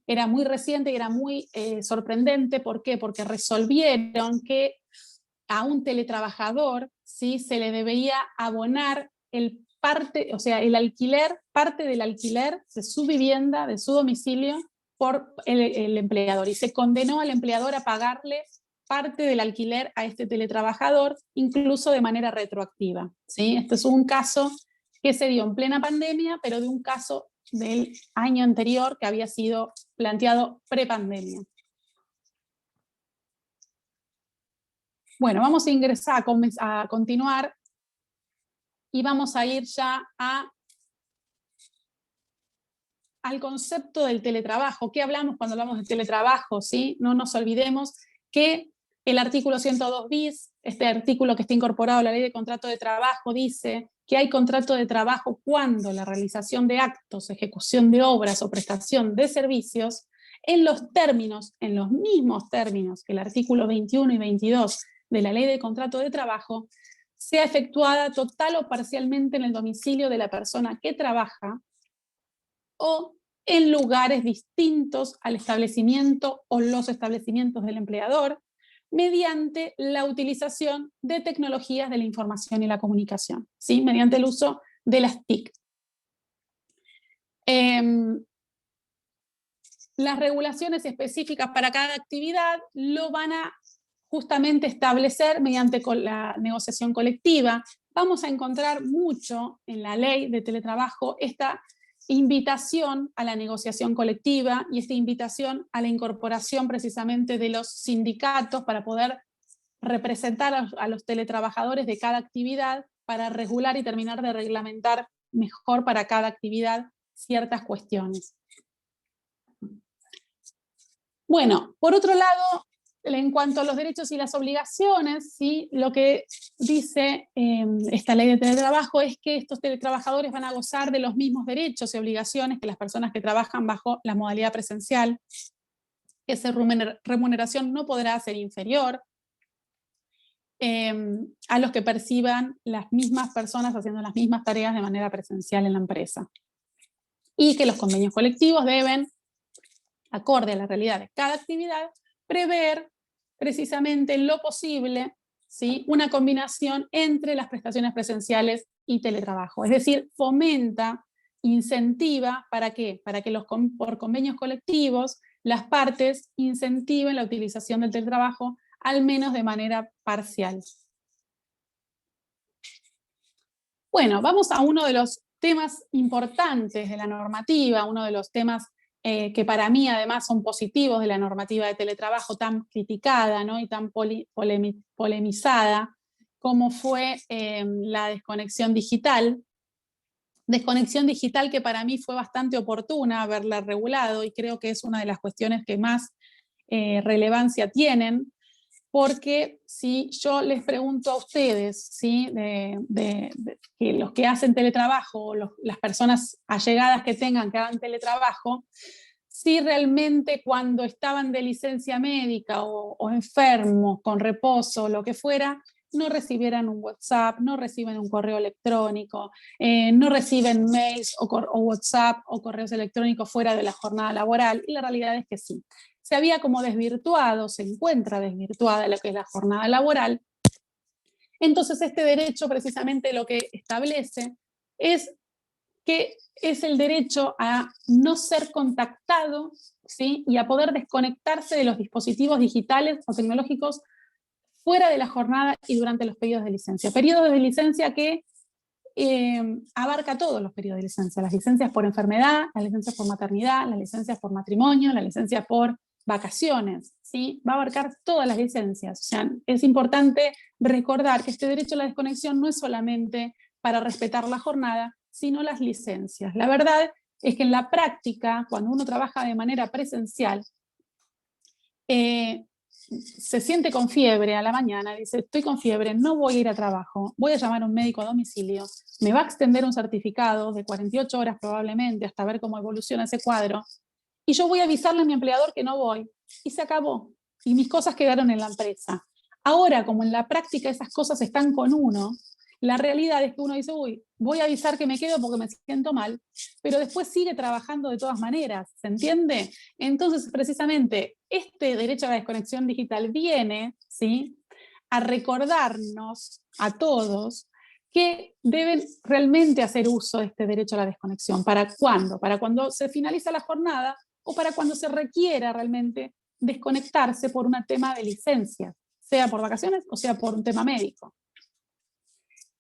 Era muy reciente y era muy sorprendente. ¿Por qué? Porque resolvieron que a un teletrabajador, ¿sí?, se le debería abonar el alquiler, parte del alquiler de su vivienda, de su domicilio, por el empleador. Y se condenó al empleador a pagarle parte del alquiler a este teletrabajador, incluso de manera retroactiva, ¿sí? Este es un caso que se dio en plena pandemia, pero de un caso del año anterior que había sido planteado prepandemia. Bueno, vamos a ingresar, a continuar, y vamos a ir ya al concepto del teletrabajo. ¿Qué hablamos cuando hablamos de teletrabajo? ¿Sí? No nos olvidemos que el artículo 102 bis, este artículo que está incorporado a la Ley de Contrato de Trabajo, dice que hay contrato de trabajo cuando la realización de actos, ejecución de obras o prestación de servicios, en los mismos términos que el artículo 21 y 22 de la Ley de Contrato de Trabajo, sea efectuada total o parcialmente en el domicilio de la persona que trabaja o en lugares distintos al establecimiento o los establecimientos del empleador, mediante la utilización de tecnologías de la información y la comunicación, ¿sí?, mediante el uso de las TIC. Las regulaciones específicas para cada actividad lo van a justamente establecer mediante la negociación colectiva. Vamos a encontrar mucho en la ley de teletrabajo esta invitación a la negociación colectiva y esta invitación a la incorporación precisamente de los sindicatos para poder representar a los teletrabajadores de cada actividad para regular y terminar de reglamentar mejor para cada actividad ciertas cuestiones. Bueno, por otro lado, en cuanto a los derechos y las obligaciones, ¿sí?, lo que dice esta ley de teletrabajo es que estos teletrabajadores van a gozar de los mismos derechos y obligaciones que las personas que trabajan bajo la modalidad presencial. que esa remuneración no podrá ser inferior a los que perciban las mismas personas haciendo las mismas tareas de manera presencial en la empresa. Y que los convenios colectivos deben, acorde a la realidad de cada actividad, prever precisamente en lo posible, ¿sí?, una combinación entre las prestaciones presenciales y teletrabajo. Es decir, fomenta, incentiva, ¿para qué? Para que por convenios colectivos las partes incentiven la utilización del teletrabajo, al menos de manera parcial. Bueno, vamos a uno de los temas importantes de la normativa, uno de los temas que para mí además son positivos de la normativa de teletrabajo tan criticada, ¿no?, y tan polemizada, como fue la desconexión digital. Desconexión digital que para mí fue bastante oportuna haberla regulado, y creo que es una de las cuestiones que más relevancia tienen, porque si yo les pregunto a ustedes, ¿sí?, que los que hacen teletrabajo, las personas allegadas que hagan teletrabajo, si realmente cuando estaban de licencia médica o enfermos, con reposo, lo que fuera, no recibieran un WhatsApp, no reciben un correo electrónico, no reciben mails o WhatsApp o correos electrónicos fuera de la jornada laboral, y la realidad es que sí. Se había como desvirtuado, se encuentra desvirtuada lo que es la jornada laboral. Entonces este derecho precisamente lo que establece es que es el derecho a no ser contactado, ¿sí?, y a poder desconectarse de los dispositivos digitales o tecnológicos fuera de la jornada y durante los periodos de licencia. Periodos de licencia que abarca todos los periodos de licencia: las licencias por enfermedad, las licencias por maternidad, las licencias por matrimonio, las licencias por vacaciones, ¿sí? Va a abarcar todas las licencias. O sea, es importante recordar que este derecho a la desconexión no es solamente para respetar la jornada, sino las licencias. La verdad es que en la práctica, cuando uno trabaja de manera presencial, se siente con fiebre a la mañana, dice: estoy con fiebre, no voy a ir a trabajo, voy a llamar a un médico a domicilio, me va a extender un certificado de 48 horas probablemente hasta ver cómo evoluciona ese cuadro, y yo voy a avisarle a mi empleador que no voy, y se acabó, y mis cosas quedaron en la empresa. Ahora, como en la práctica esas cosas están con uno, la realidad es que uno dice: uy, voy a avisar que me quedo porque me siento mal, pero después sigue trabajando de todas maneras, ¿se entiende? Entonces, precisamente, este derecho a la desconexión digital viene, ¿sí?, a recordarnos a todos que deben realmente hacer uso de este derecho a la desconexión. ¿Para cuándo? Para cuando se finaliza la jornada o para cuando se requiera realmente desconectarse por un tema de licencia, sea por vacaciones o sea por un tema médico.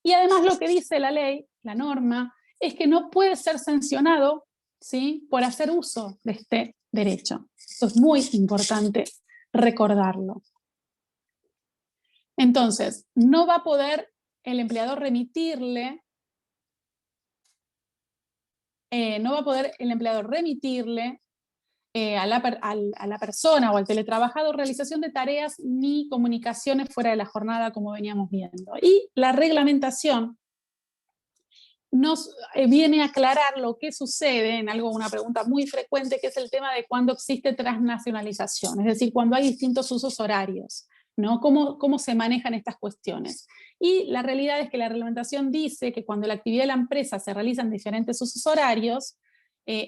Y además lo que dice la ley, la norma, es que no puede ser sancionado, ¿sí?, por hacer uso de este derecho. Esto es muy importante recordarlo. Entonces, no va a poder el empleador remitirle, a la persona o al teletrabajador realización de tareas ni comunicaciones fuera de la jornada, como veníamos viendo. Y la reglamentación nos viene a aclarar lo que sucede en una pregunta muy frecuente, que es el tema de cuando existe transnacionalización, es decir, cuando hay distintos usos horarios, ¿no? ¿Cómo se manejan estas cuestiones? Y la realidad es que la reglamentación dice que cuando la actividad de la empresa se realiza en diferentes usos horarios,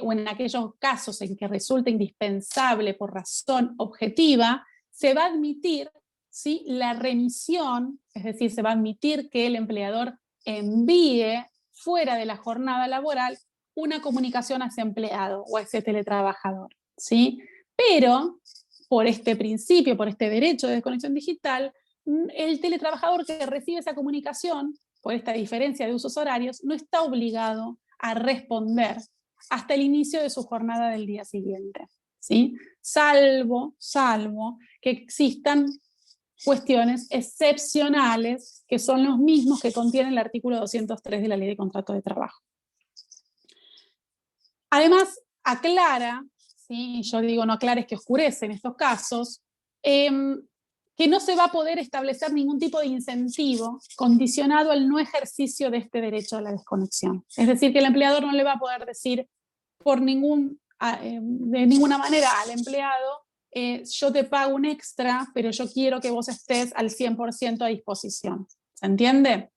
o en aquellos casos en que resulta indispensable por razón objetiva, se va a admitir, ¿sí?, la remisión, es decir, se va a admitir que el empleador envíe fuera de la jornada laboral una comunicación a ese empleado o a ese teletrabajador, ¿sí? Pero por este principio, por este derecho de desconexión digital, el teletrabajador que recibe esa comunicación, por esta diferencia de usos horarios, no está obligado a responder hasta el inicio de su jornada del día siguiente, ¿sí? Salvo que existan cuestiones excepcionales que son los mismos que contiene el artículo 203 de la Ley de Contrato de Trabajo. Además, aclara, ¿sí?, yo digo no aclara, es que oscurece en estos casos, que no se va a poder establecer ningún tipo de incentivo condicionado al no ejercicio de este derecho a la desconexión. Es decir, que el empleador no le va a poder decir de ninguna manera al empleado: yo te pago un extra, pero yo quiero que vos estés al 100% a disposición. ¿Se entiende?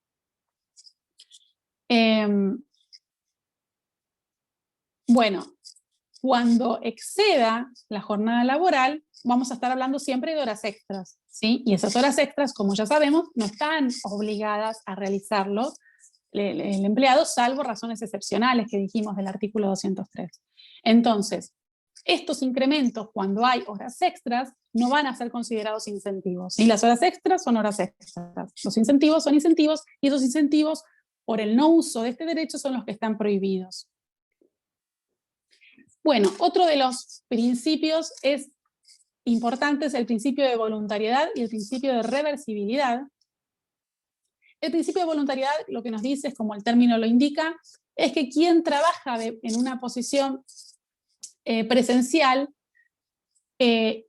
Bueno, cuando exceda la jornada laboral, vamos a estar hablando siempre de horas extras, ¿sí? Y esas horas extras, como ya sabemos, no están obligadas a realizarlo el empleado, salvo razones excepcionales que dijimos del artículo 203. Entonces, estos incrementos, cuando hay horas extras, no van a ser considerados incentivos, ¿sí? Las horas extras son horas extras, los incentivos son incentivos, y esos incentivos, por el no uso de este derecho, son los que están prohibidos. Bueno, otro de los principios importantes es el principio de voluntariedad y el principio de reversibilidad. El principio de voluntariedad lo que nos dice, es como el término lo indica, es que quien trabaja en una posición presencial quiere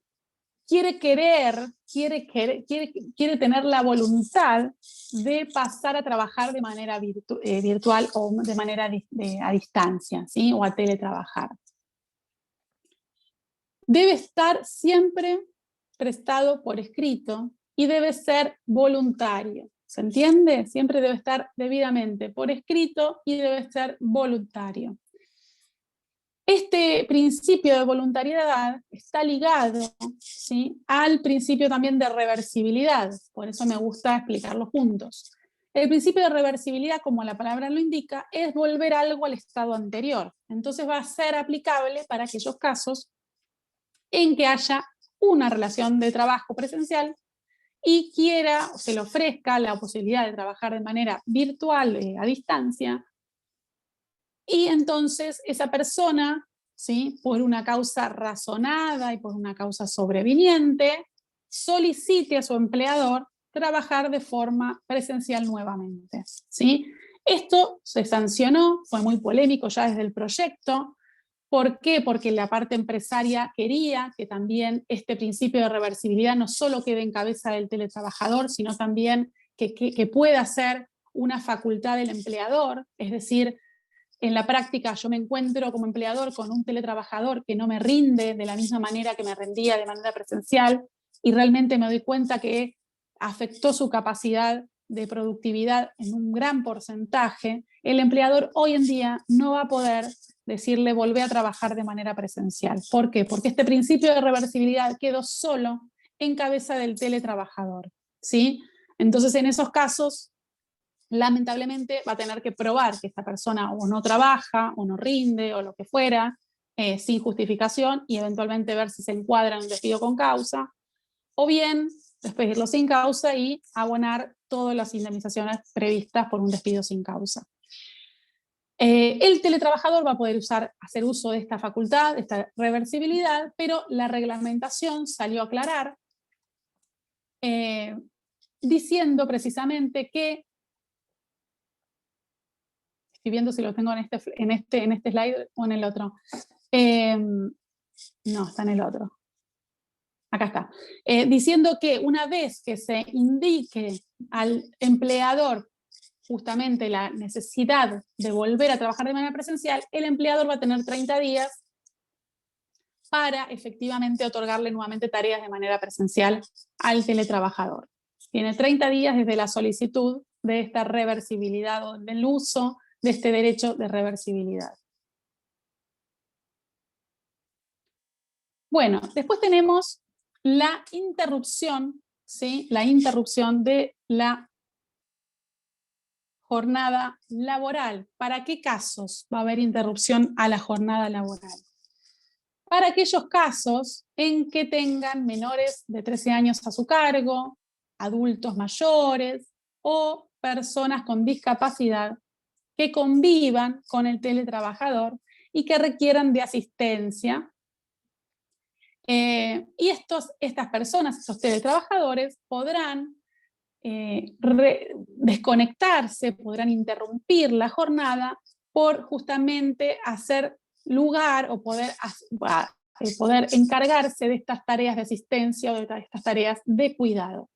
tener la voluntad de pasar a trabajar de manera virtual o de manera a distancia, ¿sí? O a teletrabajar. Debe estar siempre prestado por escrito y debe ser voluntario. ¿Se entiende? Siempre debe estar debidamente por escrito y debe ser voluntario. Este principio de voluntariedad está ligado, ¿sí?, al principio también de reversibilidad, por eso me gusta explicarlos juntos. El principio de reversibilidad, como la palabra lo indica, es volver algo al estado anterior. Entonces va a ser aplicable para aquellos casos en que haya una relación de trabajo presencial y quiera o se le ofrezca la posibilidad de trabajar de manera virtual, a distancia, y entonces esa persona, ¿sí?, por una causa razonada y por una causa sobreviniente, solicite a su empleador trabajar de forma presencial nuevamente, ¿sí? Esto se sancionó, fue muy polémico ya desde el proyecto. ¿Por qué? Porque la parte empresaria quería que también este principio de reversibilidad no solo quede en cabeza del teletrabajador, sino también que pueda ser una facultad del empleador. Es decir, en la práctica yo me encuentro como empleador con un teletrabajador que no me rinde de la misma manera que me rendía de manera presencial, y realmente me doy cuenta que afectó su capacidad de productividad en un gran porcentaje. El empleador hoy en día no va a poder decirle volvé a trabajar de manera presencial. ¿Por qué? Porque este principio de reversibilidad quedó solo en cabeza del teletrabajador, ¿sí? Entonces, en esos casos, lamentablemente va a tener que probar que esta persona o no trabaja, o no rinde, o lo que fuera, sin justificación, y eventualmente ver si se encuadra en un despido con causa, o bien despedirlo sin causa y abonar todas las indemnizaciones previstas por un despido sin causa. El teletrabajador va a poder hacer uso de esta facultad, de esta reversibilidad, pero la reglamentación salió a aclarar, diciendo precisamente que, estoy viendo si lo tengo en este slide o en el otro, no, está en el otro, acá está, diciendo que una vez que se indique al empleador justamente la necesidad de volver a trabajar de manera presencial, el empleador va a tener 30 días para efectivamente otorgarle nuevamente tareas de manera presencial al teletrabajador. Tiene 30 días desde la solicitud de esta reversibilidad o del uso de este derecho de reversibilidad. Bueno, después tenemos la interrupción, ¿sí?, la interrupción de la jornada laboral. ¿Para qué casos va a haber interrupción a la jornada laboral? Para aquellos casos en que tengan menores de 13 años a su cargo, adultos mayores o personas con discapacidad que convivan con el teletrabajador y que requieran de asistencia. Y estas personas, estos teletrabajadores, podrán desconectarse, podrán interrumpir la jornada por justamente hacer lugar o poder encargarse de estas tareas de asistencia o de estas tareas de cuidado.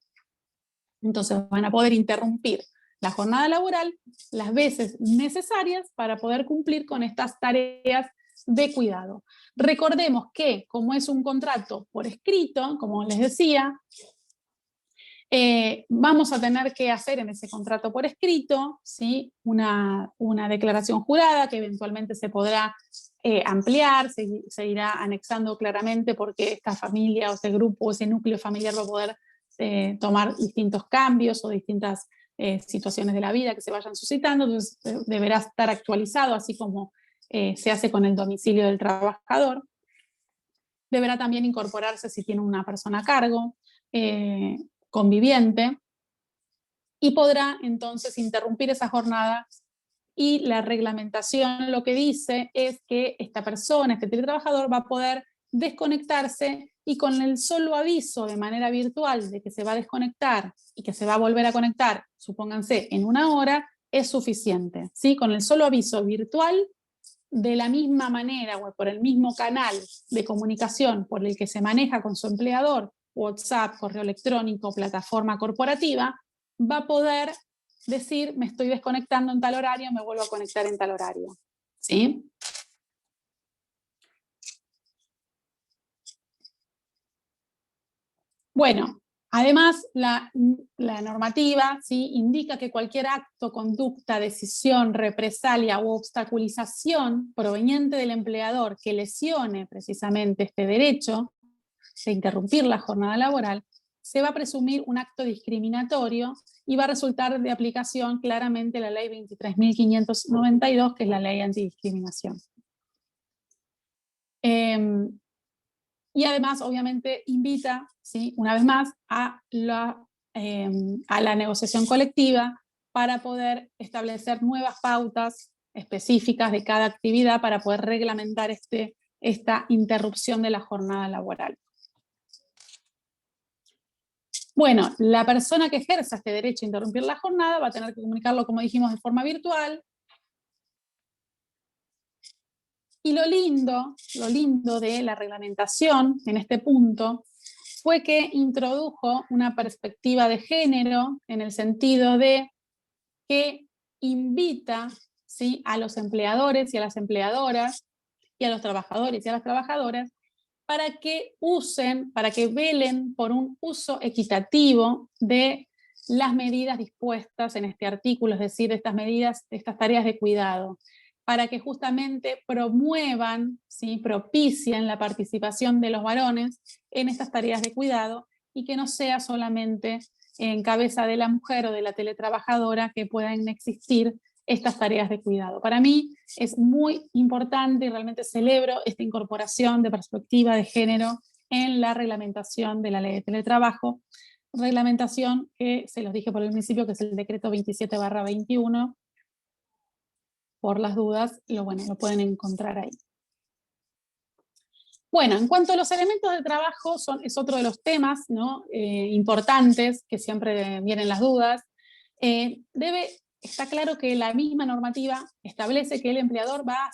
Entonces van a poder interrumpir la jornada laboral las veces necesarias para poder cumplir con estas tareas de cuidado. Recordemos que, como es un contrato por escrito, como les decía, vamos a tener que hacer en ese contrato por escrito, ¿sí? una declaración jurada que eventualmente se podrá ampliar, se irá anexando claramente porque esta familia o ese grupo o ese núcleo familiar va a poder tomar distintos cambios o distintas situaciones de la vida que se vayan suscitando, entonces deberá estar actualizado, así como se hace con el domicilio del trabajador. Deberá también incorporarse si tiene una persona a cargo, conviviente, y podrá entonces interrumpir esa jornada, y la reglamentación lo que dice es que esta persona, este teletrabajador, va a poder desconectarse y con el solo aviso de manera virtual de que se va a desconectar y que se va a volver a conectar, supónganse, en 1 hora, es suficiente, ¿sí? Con el solo aviso virtual, de la misma manera o por el mismo canal de comunicación por el que se maneja con su empleador, WhatsApp, correo electrónico, plataforma corporativa, va a poder decir, me estoy desconectando en tal horario, me vuelvo a conectar en tal horario. ¿Sí? Bueno, además la normativa, ¿sí?, indica que cualquier acto, conducta, decisión, represalia u obstaculización proveniente del empleador que lesione precisamente este derecho de interrumpir la jornada laboral, se va a presumir un acto discriminatorio y va a resultar de aplicación claramente la ley 23.592, que es la ley antidiscriminación. Y además, obviamente, invita, ¿sí?, una vez más, a la negociación colectiva para poder establecer nuevas pautas específicas de cada actividad para poder reglamentar esta interrupción de la jornada laboral. Bueno, la persona que ejerza este derecho a interrumpir la jornada va a tener que comunicarlo, como dijimos, de forma virtual. Y lo lindo de la reglamentación en este punto fue que introdujo una perspectiva de género en el sentido de que invita, ¿sí?, a los empleadores y a las empleadoras y a los trabajadores y a las trabajadoras para que usen, para que velen por un uso equitativo de las medidas dispuestas en este artículo, es decir, estas medidas, estas tareas de cuidado, para que justamente promuevan, ¿sí?, propicien la participación de los varones en estas tareas de cuidado y que no sea solamente en cabeza de la mujer o de la teletrabajadora que puedan existir estas tareas de cuidado. Para mí es muy importante y realmente celebro esta incorporación de perspectiva de género en la reglamentación de la ley de teletrabajo, reglamentación que se los dije por el principio, que es el decreto 27/21, por las dudas, lo pueden encontrar ahí. Bueno, en cuanto a los elementos de trabajo, es otro de los temas, ¿no?, importantes, que siempre vienen las dudas. Está claro que la misma normativa establece que el empleador va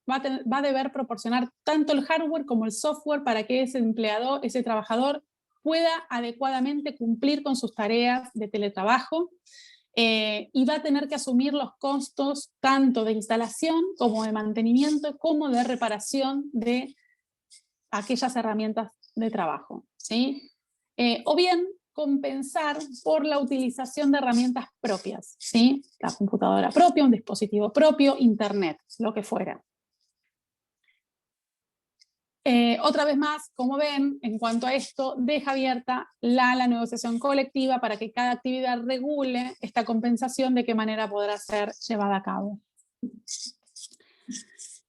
a deber proporcionar tanto el hardware como el software para que ese empleador, ese trabajador, pueda adecuadamente cumplir con sus tareas de teletrabajo, y va a tener que asumir los costos tanto de instalación como de mantenimiento, como de reparación de aquellas herramientas de trabajo, ¿sí? O bien compensar por la utilización de herramientas propias, ¿sí? La computadora propia, un dispositivo propio, internet, lo que fuera. Otra vez más, como ven, en cuanto a esto, deja abierta la negociación colectiva para que cada actividad regule esta compensación, de qué manera podrá ser llevada a cabo.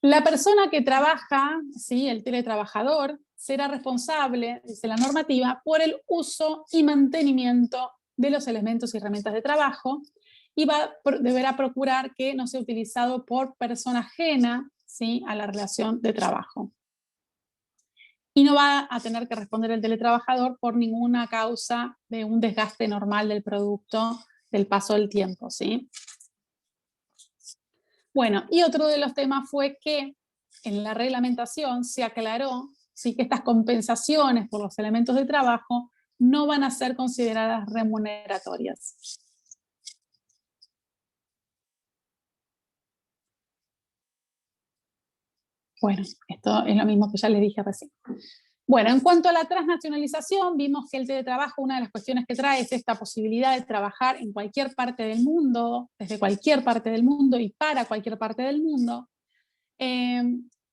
La persona que trabaja, ¿sí?, el teletrabajador, será responsable, dice la normativa, por el uso y mantenimiento de los elementos y herramientas de trabajo, y deberá procurar que no sea utilizado por persona ajena, ¿sí?, a la relación de trabajo. Y no va a tener que responder el teletrabajador por ninguna causa de un desgaste normal del producto del paso del tiempo, ¿sí? Bueno, y otro de los temas fue que en la reglamentación se aclaró, ¿sí?, que estas compensaciones por los elementos de trabajo no van a ser consideradas remuneratorias. Bueno, esto es lo mismo que ya les dije recién. Bueno, en cuanto a la transnacionalización, vimos que el teletrabajo, una de las cuestiones que trae es esta posibilidad de trabajar en cualquier parte del mundo, desde cualquier parte del mundo y para cualquier parte del mundo. Eh,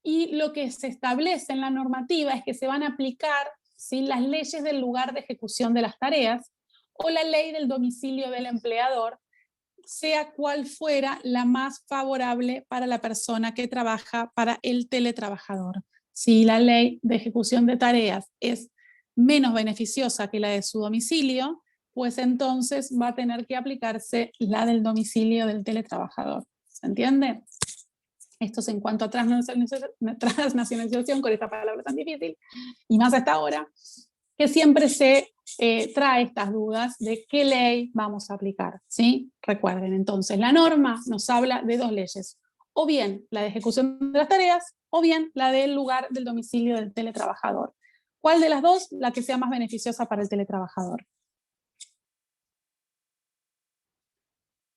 y lo que se establece en la normativa es que se van a aplicar, ¿sí?, las leyes del lugar de ejecución de las tareas o la ley del domicilio del empleador, sea cual fuera la más favorable para la persona que trabaja para el teletrabajador. Si la ley de ejecución de tareas es menos beneficiosa que la de su domicilio, pues entonces va a tener que aplicarse la del domicilio del teletrabajador. ¿Se entiende? Esto es en cuanto a transnacionalización, con esta palabra tan difícil, y más hasta ahora, que siempre se trae estas dudas de qué ley vamos a aplicar, ¿sí? Recuerden, entonces, la norma nos habla de dos leyes, o bien la de ejecución de las tareas, o bien la del lugar del domicilio del teletrabajador. ¿Cuál de las dos? La que sea más beneficiosa para el teletrabajador.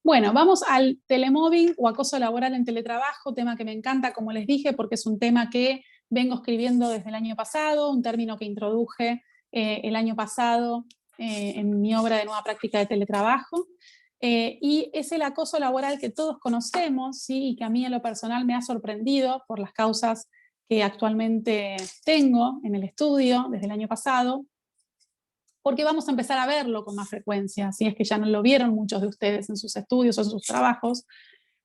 Bueno, vamos al telemobbing o acoso laboral en teletrabajo, tema que me encanta, como les dije, porque es un tema que vengo escribiendo desde el año pasado, un término que introduje el año pasado en mi obra de nueva práctica de teletrabajo. Y es el acoso laboral que todos conocemos, ¿sí? Y que a mí en lo personal me ha sorprendido por las causas que actualmente tengo en el estudio desde el año pasado, porque vamos a empezar a verlo con más frecuencia, si es que ya no lo vieron muchos de ustedes en sus estudios o en sus trabajos,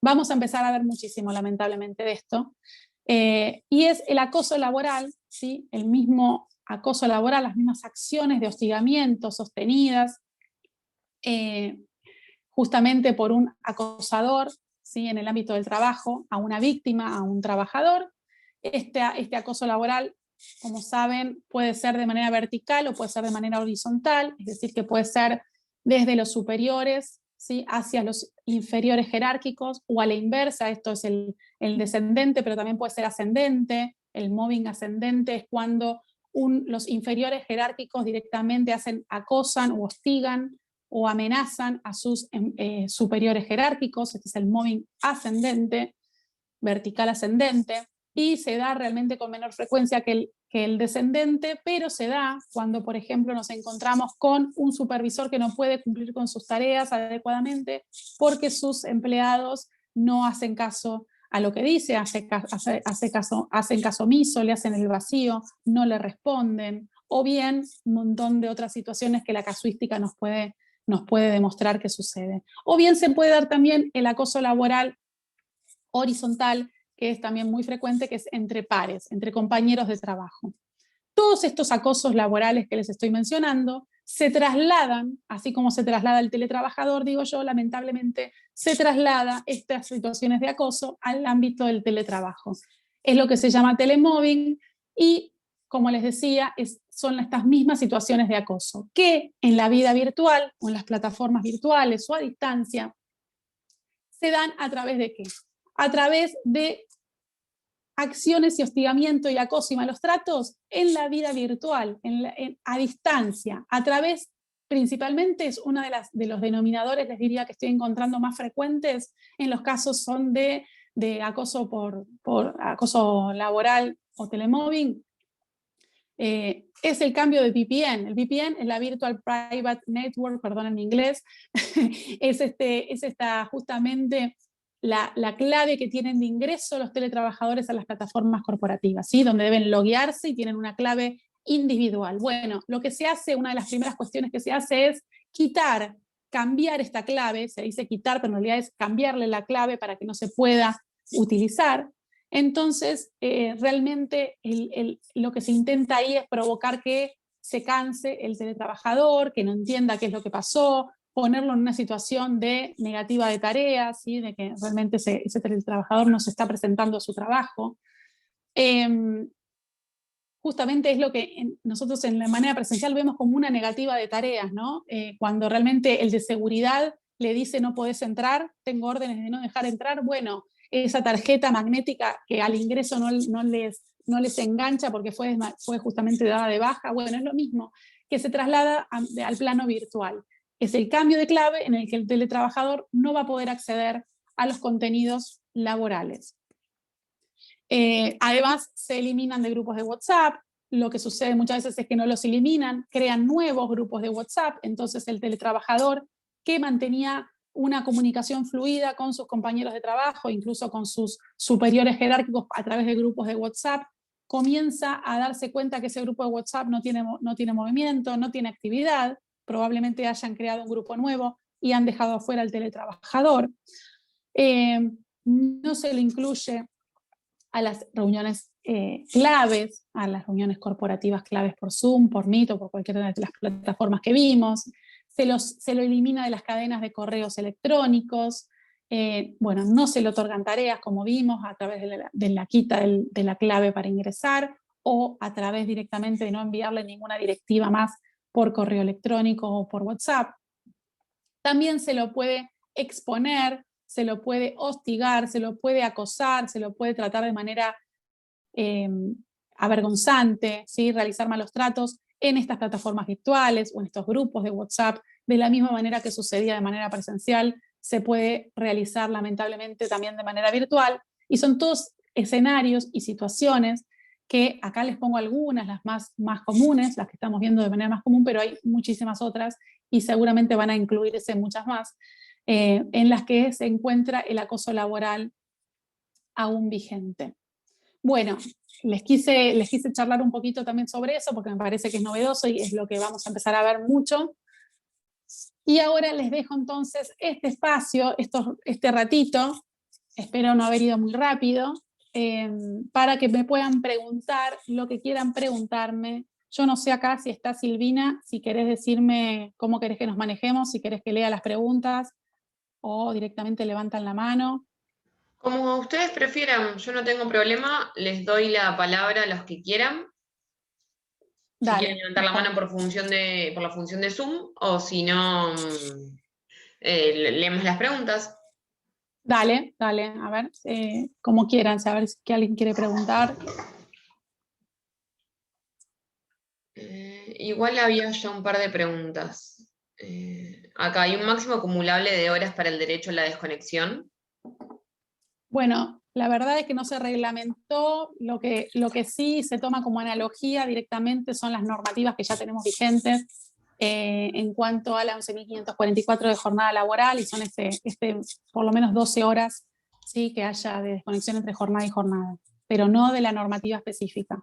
vamos a empezar a ver muchísimo, lamentablemente, de esto. Y es el acoso laboral, ¿sí? El mismo acoso laboral, las mismas acciones de hostigamiento sostenidas justamente por un acosador, ¿sí?, en el ámbito del trabajo, a una víctima, a un trabajador. Este acoso laboral, como saben, puede ser de manera vertical o puede ser de manera horizontal, es decir, que puede ser desde los superiores, ¿sí?, hacia los inferiores jerárquicos, o a la inversa, esto es el descendente, pero también puede ser ascendente. El mobbing ascendente es cuando los inferiores jerárquicos directamente acosan o hostigan o amenazan a sus superiores jerárquicos. Este es el mobbing ascendente, vertical ascendente, y se da realmente con menor frecuencia que el descendente, pero se da cuando, por ejemplo, nos encontramos con un supervisor que no puede cumplir con sus tareas adecuadamente porque sus empleados no hacen caso a lo que dice, hacen caso omiso, le hacen el vacío, no le responden, o bien un montón de otras situaciones que la casuística nos puede demostrar que sucede. O bien se puede dar también el acoso laboral horizontal, que es también muy frecuente, que es entre pares, entre compañeros de trabajo. Todos estos acosos laborales que les estoy mencionando se trasladan, así como se traslada el teletrabajador, digo yo, lamentablemente, se traslada estas situaciones de acoso al ámbito del teletrabajo. Es lo que se llama telemobbing y, como les decía, son estas mismas situaciones de acoso que en la vida virtual o en las plataformas virtuales o a distancia se dan a través de ¿qué? A través de acciones y hostigamiento y acoso y malos tratos en la vida virtual, a distancia, a través, principalmente es uno de los denominadores, les diría, que estoy encontrando más frecuentes en los casos son de acoso por acoso laboral o telemobbing, es el cambio de VPN. El VPN es la Virtual Private Network, perdón en mi inglés, es esta justamente la clave que tienen de ingreso los teletrabajadores a las plataformas corporativas, ¿sí?, donde deben loguearse y tienen una clave individual. Bueno, lo que se hace, una de las primeras cuestiones que se hace es cambiar esta clave, se dice quitar, pero en realidad es cambiarle la clave para que no se pueda utilizar. Entonces, realmente lo que se intenta ahí es provocar que se canse el teletrabajador, que no entienda qué es lo que pasó, ponerlo en una situación de negativa de tareas, ¿sí?, de que realmente ese teletrabajador no se está presentando a su trabajo. Justamente es lo que nosotros en la manera presencial vemos como una negativa de tareas, ¿no? Cuando realmente el de seguridad le dice no podés entrar, tengo órdenes de no dejar entrar, bueno, esa tarjeta magnética que al ingreso no les engancha porque fue justamente dada de baja, bueno, es lo mismo, que se traslada al plano virtual. Es el cambio de clave en el que el teletrabajador no va a poder acceder a los contenidos laborales. Además, se eliminan de grupos de WhatsApp. Lo que sucede muchas veces es que no los eliminan, crean nuevos grupos de WhatsApp. Entonces el teletrabajador que mantenía una comunicación fluida con sus compañeros de trabajo, incluso con sus superiores jerárquicos a través de grupos de WhatsApp, comienza a darse cuenta que ese grupo de WhatsApp no tiene movimiento, no tiene actividad, probablemente hayan creado un grupo nuevo y han dejado afuera al teletrabajador. No se le incluye a las reuniones claves, a las reuniones corporativas claves por Zoom, por Meet o por cualquiera de las plataformas que vimos. Se lo elimina de las cadenas de correos electrónicos. Bueno, no se le otorgan tareas, como vimos, a través de la quita de la clave para ingresar, o a través directamente de no enviarle ninguna directiva más por correo electrónico o por WhatsApp. También se lo puede exponer, se lo puede hostigar, se lo puede acosar, se lo puede tratar de manera avergonzante, ¿sí? Realizar malos tratos en estas plataformas virtuales o en estos grupos de WhatsApp, de la misma manera que sucedía de manera presencial, se puede realizar lamentablemente también de manera virtual, y son todos escenarios y situaciones que acá les pongo algunas, las más comunes, las que estamos viendo de manera más común, pero hay muchísimas otras y seguramente van a incluirse muchas más, en las que se encuentra el acoso laboral aún vigente. Bueno, les quise charlar un poquito también sobre eso porque me parece que es novedoso y es lo que vamos a empezar a ver mucho. Y ahora les dejo entonces este espacio, este ratito, espero no haber ido muy rápido, para que me puedan preguntar lo que quieran preguntarme. Yo no sé acá si está Silvina, si querés decirme cómo querés que nos manejemos, si querés que lea las preguntas o directamente levantan la mano. Como ustedes prefieran, yo no tengo problema, les doy la palabra a los que quieran. Si quieren Dale, levantar la mejor. mano por la función de Zoom, o si no, leemos las preguntas. Dale, a ver, como quieran, saber si alguien quiere preguntar. Igual había ya un par de preguntas. Acá hay un máximo acumulable de horas para el derecho a la desconexión. Bueno, la verdad es que no se reglamentó, lo que sí se toma como analogía directamente son las normativas que ya tenemos vigentes en cuanto a la 11.544 de jornada laboral, y son por lo menos 12 horas, ¿sí?, que haya de desconexión entre jornada y jornada, pero no de la normativa específica.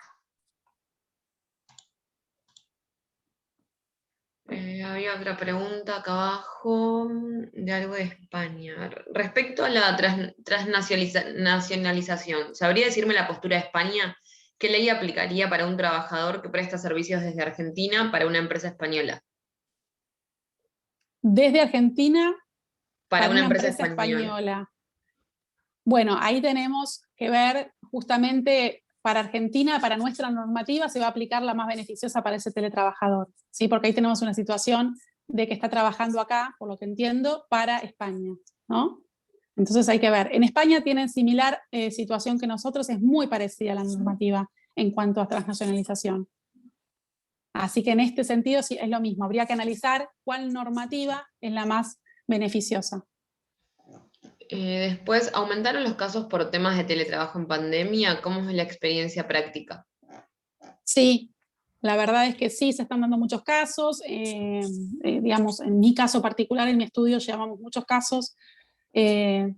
Había otra pregunta acá abajo de algo de España. Respecto a la transnacionalización, ¿sabría decirme la postura de España? ¿Qué ley aplicaría para un trabajador que presta servicios desde Argentina para una empresa española? Desde Argentina Para para una una empresa empresa española. española. Bueno, ahí tenemos que ver justamente para Argentina, para nuestra normativa, se va a aplicar la más beneficiosa para ese teletrabajador, ¿sí? Porque ahí tenemos una situación de que está trabajando acá, por lo que entiendo, para España, ¿no? Entonces hay que ver. En España tienen similar situación que nosotros, es muy parecida a la normativa en cuanto a transnacionalización. Así que en este sentido sí es lo mismo, habría que analizar cuál normativa es la más beneficiosa. Después, ¿aumentaron los casos por temas de teletrabajo en pandemia? ¿Cómo es la experiencia práctica? Sí, la verdad es que sí, se están dando muchos casos. Digamos, en mi caso particular, en mi estudio, llevamos muchos casos de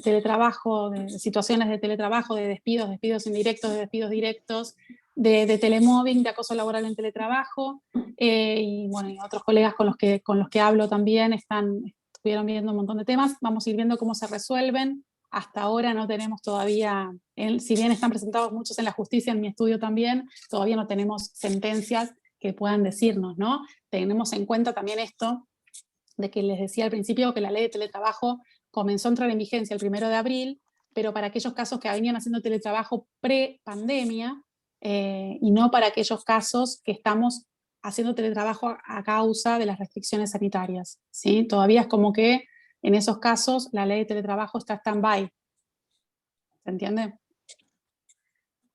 teletrabajo, de situaciones de teletrabajo, de despidos indirectos, de despidos directos, de telemobbing, de acoso laboral en teletrabajo. Y bueno, y otros colegas con los que hablo también estuvieron viendo un montón de temas. Vamos a ir viendo cómo se resuelven. Hasta ahora no tenemos todavía, si bien están presentados muchos en la justicia, en mi estudio también, todavía no tenemos sentencias que puedan decirnos, ¿no? Tenemos en cuenta también esto de que les decía al principio que la ley de teletrabajo comenzó a entrar en vigencia el 1 de abril, pero para aquellos casos que venían haciendo teletrabajo pre-pandemia, y no para aquellos casos que estamos haciendo teletrabajo a causa de las restricciones sanitarias, ¿sí? Todavía es como que en esos casos la ley de teletrabajo está stand-by. ¿Se entiende?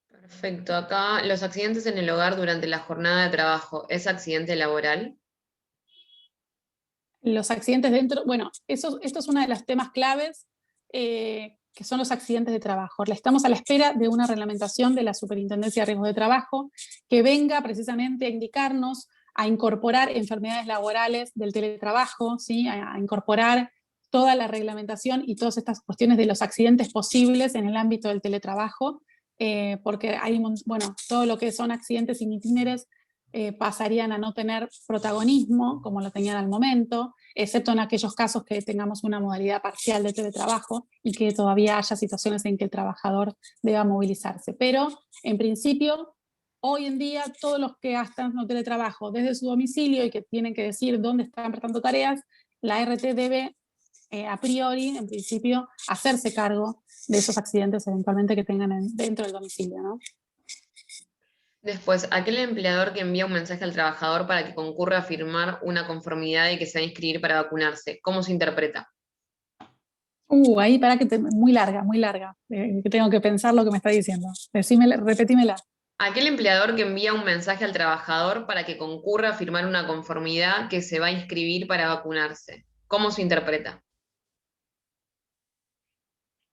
Perfecto. Acá, los accidentes en el hogar durante la jornada de trabajo, ¿es accidente laboral? Los accidentes dentro, bueno, esto es uno de los temas claves que son los accidentes de trabajo. Estamos a la espera de una reglamentación de la Superintendencia de Riesgos de Trabajo que venga precisamente a indicarnos, a incorporar enfermedades laborales del teletrabajo, ¿sí? A incorporar toda la reglamentación y todas estas cuestiones de los accidentes posibles en el ámbito del teletrabajo, porque hay, bueno, todo lo que son accidentes sin itinerares pasarían a no tener protagonismo, como lo tenían al momento, excepto en aquellos casos que tengamos una modalidad parcial de teletrabajo y que todavía haya situaciones en que el trabajador deba movilizarse. Pero, en principio, hoy en día, todos los que están haciendo teletrabajo desde su domicilio y que tienen que decir dónde están prestando tareas, la RT debe, a priori, en principio, hacerse cargo de esos accidentes eventualmente que tengan dentro del domicilio, ¿no? Después, aquel empleador que envía un mensaje al trabajador para que concurra a firmar una conformidad y que se va a inscribir para vacunarse, ¿cómo se interpreta? Ahí para que muy larga, que tengo que pensar lo que me está diciendo. Repetímela. Aquel empleador que envía un mensaje al trabajador para que concurra a firmar una conformidad que se va a inscribir para vacunarse, ¿cómo se interpreta?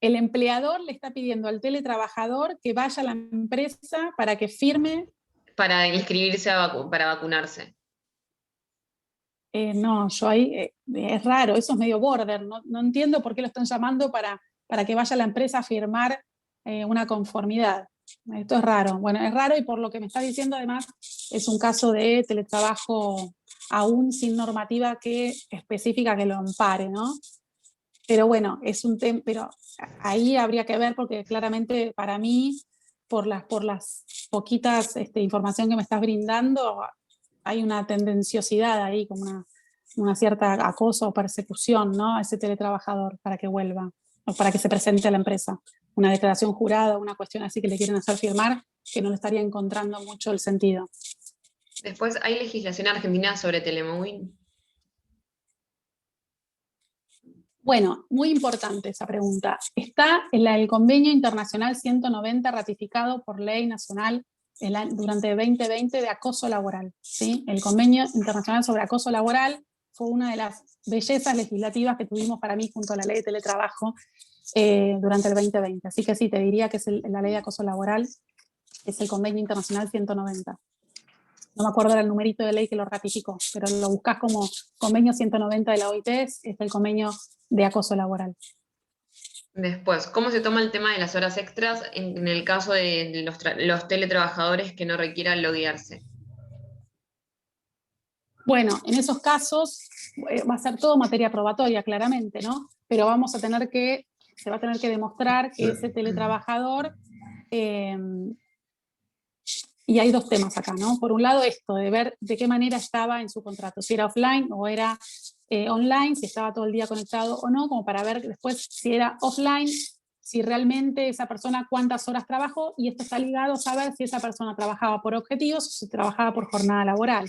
El empleador le está pidiendo al teletrabajador que vaya a la empresa para que firme. Para inscribirse para vacunarse. No, yo ahí, es raro, eso es medio border, no entiendo por qué lo están llamando para que vaya a la empresa a firmar una conformidad. Esto es raro. Bueno, es raro y por lo que me está diciendo además es un caso de teletrabajo aún sin normativa específica que lo ampare, ¿no? Pero bueno, es un tema, pero ahí habría que ver porque claramente para mí, por las poquitas información que me estás brindando, hay una tendenciosidad ahí, como una cierta acoso o persecución, ¿no? A ese teletrabajador para que vuelva, o para que se presente a la empresa. Una declaración jurada, una cuestión así que le quieren hacer firmar, que no le estaría encontrando mucho el sentido. Después, ¿hay legislación argentina sobre telemóvil? Bueno, muy importante esa pregunta. Está el convenio internacional 190 ratificado por ley nacional durante 2020 de acoso laboral. ¿Sí? El convenio internacional sobre acoso laboral fue una de las bellezas legislativas que tuvimos para mí junto a la ley de teletrabajo durante el 2020. Así que sí, te diría que es la ley de acoso laboral, es el convenio internacional 190. No me acuerdo el numerito de ley que lo ratificó, pero lo buscas como convenio 190 de la OIT, es el convenio de acoso laboral. Después, ¿cómo se toma el tema de las horas extras en el caso de los teletrabajadores que no requieran loguearse? Bueno, en esos casos va a ser todo materia probatoria, claramente, ¿no? Pero se va a tener que demostrar que ese teletrabajador, y hay dos temas acá, ¿no? Por un lado esto, de ver de qué manera estaba en su contrato, si era offline o era online, si estaba todo el día conectado o no, como para ver después si era offline, si realmente esa persona cuántas horas trabajó, y esto está ligado a saber si esa persona trabajaba por objetivos o si trabajaba por jornada laboral.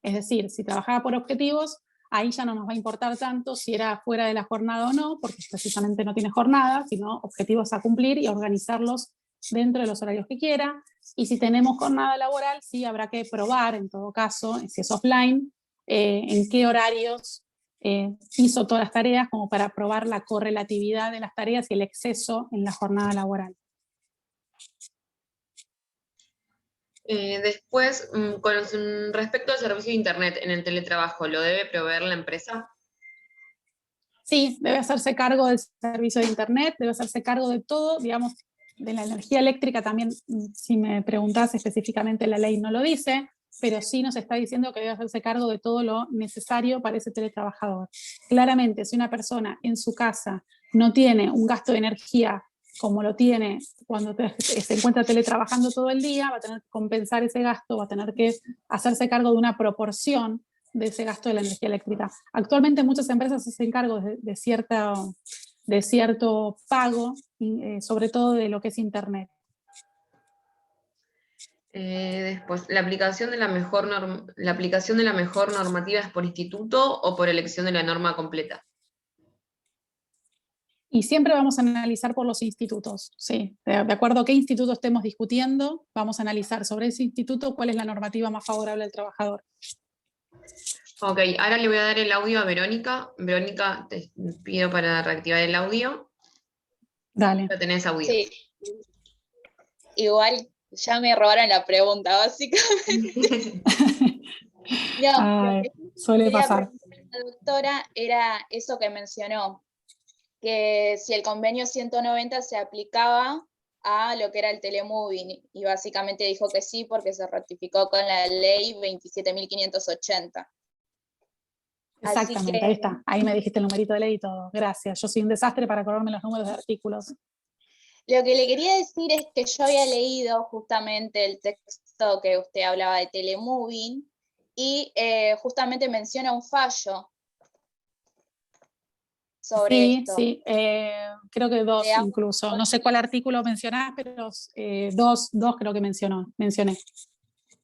Es decir, si trabajaba por objetivos, ahí ya no nos va a importar tanto si era fuera de la jornada o no, porque precisamente no tiene jornada, sino objetivos a cumplir y organizarlos dentro de los horarios que quiera. Y si tenemos jornada laboral, sí habrá que probar, en todo caso, si es offline, en qué horarios hizo todas las tareas, como para probar la correlatividad de las tareas y el exceso en la jornada laboral. Después, con respecto al servicio de Internet en el teletrabajo, ¿lo debe proveer la empresa? Sí, debe hacerse cargo del servicio de Internet, debe hacerse cargo de todo, digamos, de la energía eléctrica también. Si me preguntás específicamente, la ley no lo dice, pero sí nos está diciendo que debe hacerse cargo de todo lo necesario para ese teletrabajador. Claramente, si una persona en su casa no tiene un gasto de energía como lo tiene cuando se encuentra teletrabajando todo el día, va a tener que compensar ese gasto, va a tener que hacerse cargo de una proporción de ese gasto de la energía eléctrica. Actualmente muchas empresas se hacen cargo de cierto pago, sobre todo de lo que es Internet. Después, ¿la aplicación de la mejor normativa es por instituto o por elección de la norma completa? Y siempre vamos a analizar por los institutos, sí. De acuerdo a qué instituto estemos discutiendo, vamos a analizar sobre ese instituto cuál es la normativa más favorable al trabajador. Ok, ahora le voy a dar el audio a Verónica. Verónica, te pido para reactivar el audio. Dale. Lo tenés audio. Sí. Igual ya me robaron la pregunta, básicamente. No, Ay, lo que suele quería pasar. preguntar a la doctora era eso que mencionó, que si el convenio 190 se aplicaba a lo que era el telemoving, y básicamente dijo que sí, porque se ratificó con la ley 27.580. Así Exactamente, que ahí está. Ahí me dijiste el numerito de ley y todo. Gracias. Yo soy un desastre para acordarme los números de artículos. lo que le quería decir es que yo había leído justamente el texto que usted hablaba de telemoving, y justamente menciona un fallo sobre Sí, esto. sí, creo que dos De aguas incluso. No sé cuál artículo mencionás, pero dos creo que mencioné.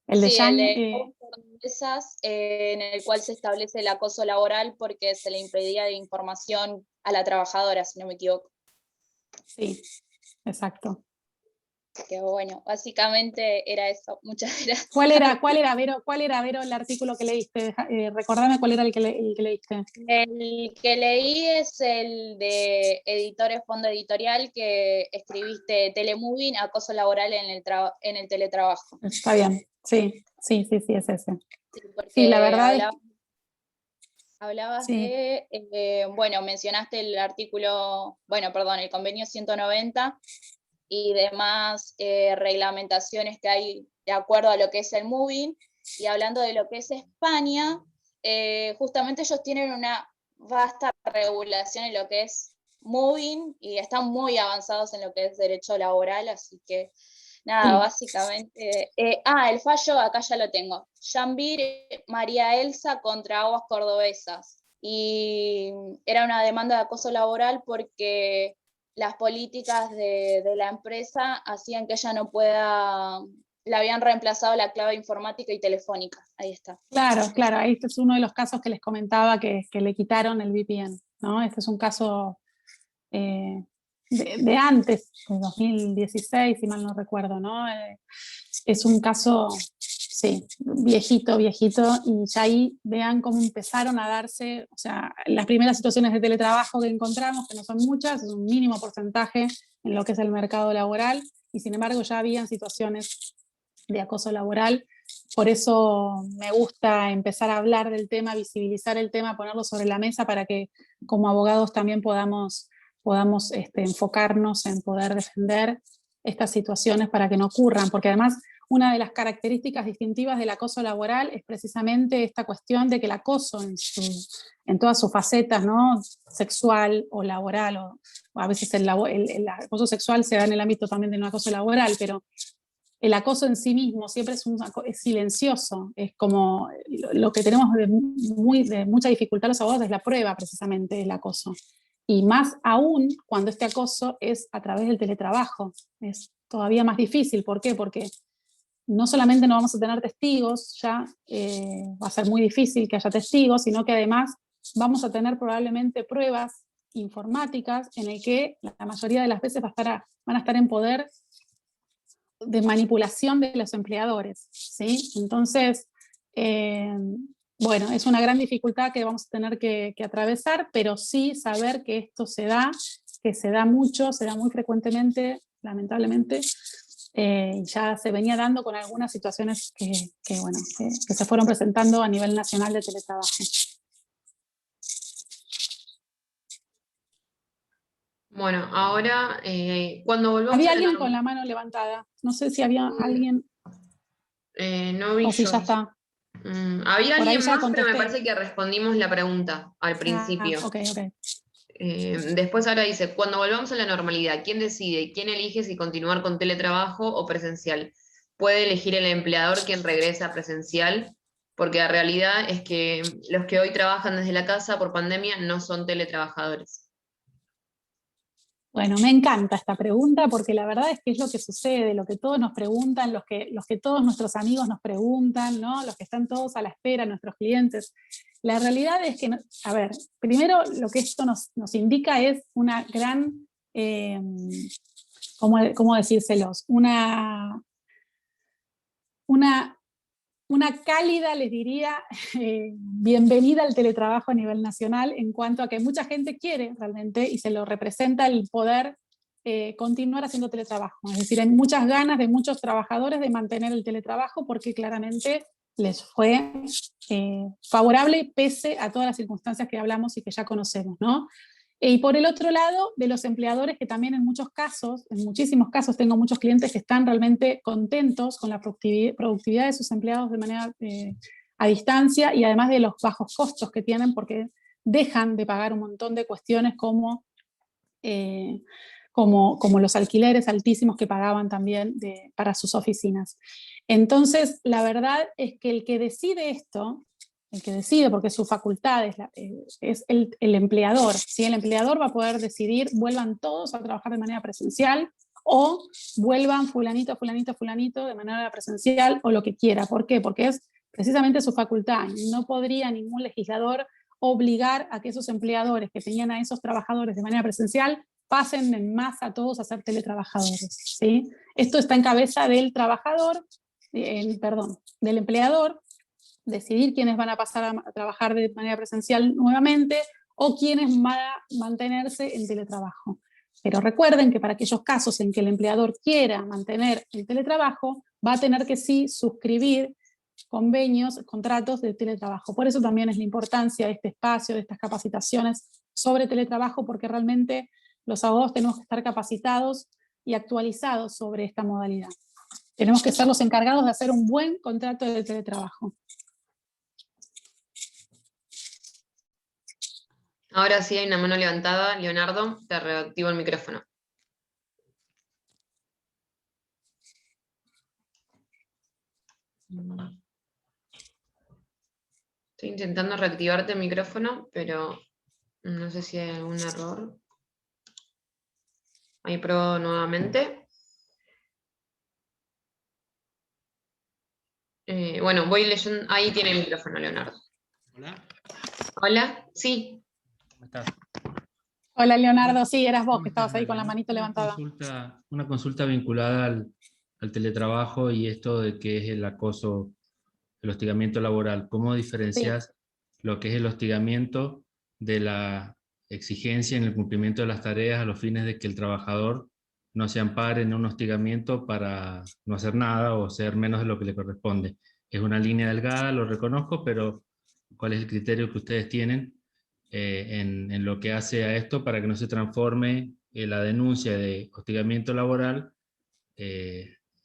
El de Sí, el Yang, de aguas cordobesas, en el cual se establece el acoso laboral porque se le impedía de información a la trabajadora, si no me equivoco. sí, exacto. Que bueno, básicamente era eso. Muchas gracias. ¿Cuál era, Vero, el artículo que leíste? Recordame cuál era el que leíste. El que leí es el de Editores Fondo Editorial, que escribiste Telemoving, acoso laboral en el teletrabajo. Está bien, sí, es ese. Sí, Sí, la porque verdad es hablabas sí, de, bueno, mencionaste el artículo, bueno, perdón, el convenio 190 y demás reglamentaciones que hay de acuerdo a lo que es el moving, y hablando de lo que es España, justamente ellos tienen una vasta regulación en lo que es moving y están muy avanzados en lo que es derecho laboral, así que nada, sí. básicamente. El fallo, acá ya lo tengo. Jambir María Elsa contra Aguas Cordobesas. Y era una demanda de acoso laboral porque las políticas de la empresa hacían que ella no pueda, le habían reemplazado la clave informática y telefónica. Ahí está. Claro, ahí este es uno de los casos que les comentaba que le quitaron el VPN, ¿no? Este es un caso de antes, de 2016, si mal no recuerdo, ¿no? Es un caso, sí, viejito, y ya ahí vean cómo empezaron a darse, o sea, las primeras situaciones de teletrabajo que encontramos, que no son muchas, es un mínimo porcentaje en lo que es el mercado laboral, y sin embargo ya habían situaciones de acoso laboral. Por eso me gusta empezar a hablar del tema, visibilizar el tema, ponerlo sobre la mesa para que como abogados también podamos enfocarnos en poder defender estas situaciones para que no ocurran, porque además una de las características distintivas del acoso laboral es precisamente esta cuestión de que el acoso en todas sus facetas, ¿no? Sexual o laboral, o a veces el acoso sexual se da en el ámbito también del acoso laboral, pero el acoso en sí mismo siempre es silencioso, es como lo que tenemos de mucha dificultad los abogados es la prueba precisamente del acoso. Y más aún cuando este acoso es a través del teletrabajo, es todavía más difícil. ¿Por qué? Porque no solamente no vamos a tener testigos, ya va a ser muy difícil que haya testigos, sino que además vamos a tener probablemente pruebas informáticas en el que la mayoría de las veces van a estar en poder de manipulación de los empleadores, ¿sí? Entonces, bueno, es una gran dificultad que vamos a tener que atravesar, pero sí saber que esto que se da mucho, se da muy frecuentemente, lamentablemente, ya se venía dando con algunas situaciones que se fueron presentando a nivel nacional de teletrabajo. Bueno, ahora, cuando volvamos Había a la alguien con norma, la mano levantada, no sé si había alguien no vi o si yo. ya está. Había Por ahí alguien ya más, pero me contesté. parece que respondimos la pregunta al principio. Ok. Después ahora dice, cuando volvamos a la normalidad, ¿quién decide? ¿Quién elige si continuar con teletrabajo o presencial? ¿Puede elegir el empleador quien regresa presencial? Porque la realidad es que los que hoy trabajan desde la casa por pandemia no son teletrabajadores. Bueno, me encanta esta pregunta porque la verdad es que es lo que sucede, lo que todos nos preguntan, los que todos nuestros amigos nos preguntan, ¿no? Los que están todos a la espera, nuestros clientes. La realidad es que, a ver, primero lo que esto nos indica es una gran, ¿cómo decírselos? Una cálida, les diría, bienvenida al teletrabajo a nivel nacional en cuanto a que mucha gente quiere realmente y se lo representa el poder continuar haciendo teletrabajo. Es decir, hay muchas ganas de muchos trabajadores de mantener el teletrabajo porque claramente les fue favorable pese a todas las circunstancias que hablamos y que ya conocemos, ¿no? Y por el otro lado, de los empleadores que también en muchos casos, en muchísimos casos tengo muchos clientes que están realmente contentos con la productividad de sus empleados de manera a distancia y además de los bajos costos que tienen porque dejan de pagar un montón de cuestiones como los alquileres altísimos que pagaban también para sus oficinas. Entonces, la verdad es que el que decide esto, el que decide, porque su facultad es el empleador, ¿sí? El empleador va a poder decidir, vuelvan todos a trabajar de manera presencial, o vuelvan fulanito, fulanito, fulanito de manera presencial, o lo que quiera. ¿Por qué? Porque es precisamente su facultad. No podría ningún legislador obligar a que esos empleadores que tenían a esos trabajadores de manera presencial pasen en masa a todos a ser teletrabajadores, ¿sí? Esto está en cabeza del trabajador, del empleador, decidir quiénes van a pasar a trabajar de manera presencial nuevamente o quiénes van a mantenerse en teletrabajo. Pero recuerden que para aquellos casos en que el empleador quiera mantener el teletrabajo, va a tener que sí suscribir convenios, contratos de teletrabajo. Por eso también es la importancia de este espacio, de estas capacitaciones sobre teletrabajo, porque realmente los abogados tenemos que estar capacitados y actualizados sobre esta modalidad. Tenemos que ser los encargados de hacer un buen contrato de teletrabajo. Ahora sí hay una mano levantada. Leonardo, te reactivo el micrófono. Estoy intentando reactivarte el micrófono, pero no sé si hay algún error. Ahí pruebo nuevamente. Bueno, voy leyendo. Ahí tiene el micrófono, Leonardo. Hola. Hola, sí. ¿Cómo estás? Hola Leonardo, sí, eras vos que ¿Cómo estás, estabas ahí con la María? manito levantada. Una consulta vinculada al teletrabajo y esto de qué es el acoso, el hostigamiento laboral. ¿Cómo Sí. diferencias lo que es el hostigamiento de la exigencia en el cumplimiento de las tareas a los fines de que el trabajador no se ampare en un hostigamiento para no hacer nada o hacer menos de lo que le corresponde? Es una línea delgada, lo reconozco, pero ¿cuál es el criterio que ustedes tienen en lo que hace a esto para que no se transforme la denuncia de hostigamiento laboral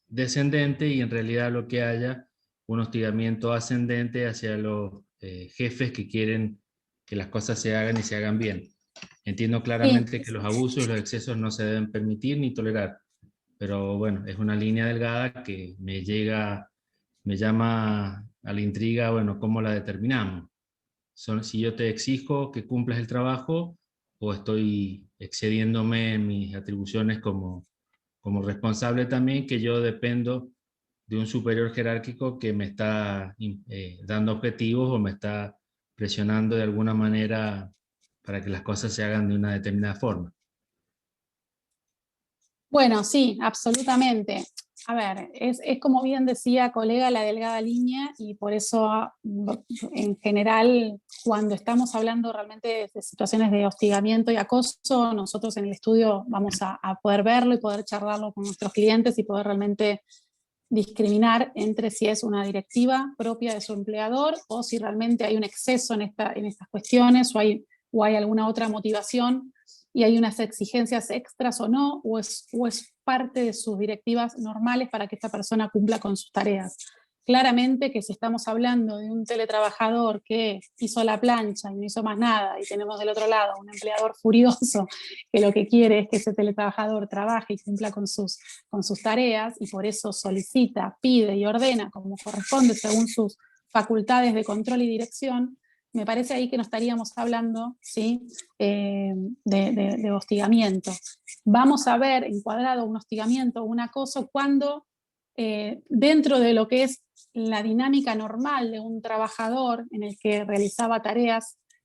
descendente y en realidad lo que haya un hostigamiento ascendente hacia los jefes que quieren que las cosas se hagan y se hagan bien? Entiendo Sí, claramente que los abusos y los excesos no se deben permitir ni tolerar, pero bueno, es una línea delgada que me llama a la intriga, bueno, ¿cómo la determinamos? Si yo te exijo que cumplas el trabajo o estoy excediéndome en mis atribuciones como responsable también, que yo dependo de un superior jerárquico que me está dando objetivos o me está presionando de alguna manera para que las cosas se hagan de una determinada forma. bueno, sí, absolutamente. A ver, es como bien decía colega la delgada línea y por eso en general cuando estamos hablando realmente de situaciones de hostigamiento y acoso, nosotros en el estudio vamos a poder verlo y poder charlarlo con nuestros clientes y poder realmente discriminar entre si es una directiva propia de su empleador o si realmente hay un exceso en estas cuestiones o hay alguna otra motivación y hay unas exigencias extras o no, o es parte de sus directivas normales para que esta persona cumpla con sus tareas. Claramente que si estamos hablando de un teletrabajador que hizo la plancha y no hizo más nada, y tenemos del otro lado un empleador furioso que lo que quiere es que ese teletrabajador trabaje y cumpla con sus tareas, y por eso solicita, pide y ordena como corresponde según sus facultades de control y dirección, me parece ahí que no estaríamos hablando, ¿sí? De hostigamiento. Vamos a ver encuadrado un hostigamiento o un acoso cuando dentro de lo que es la dinámica normal de un trabajador en el que realizaba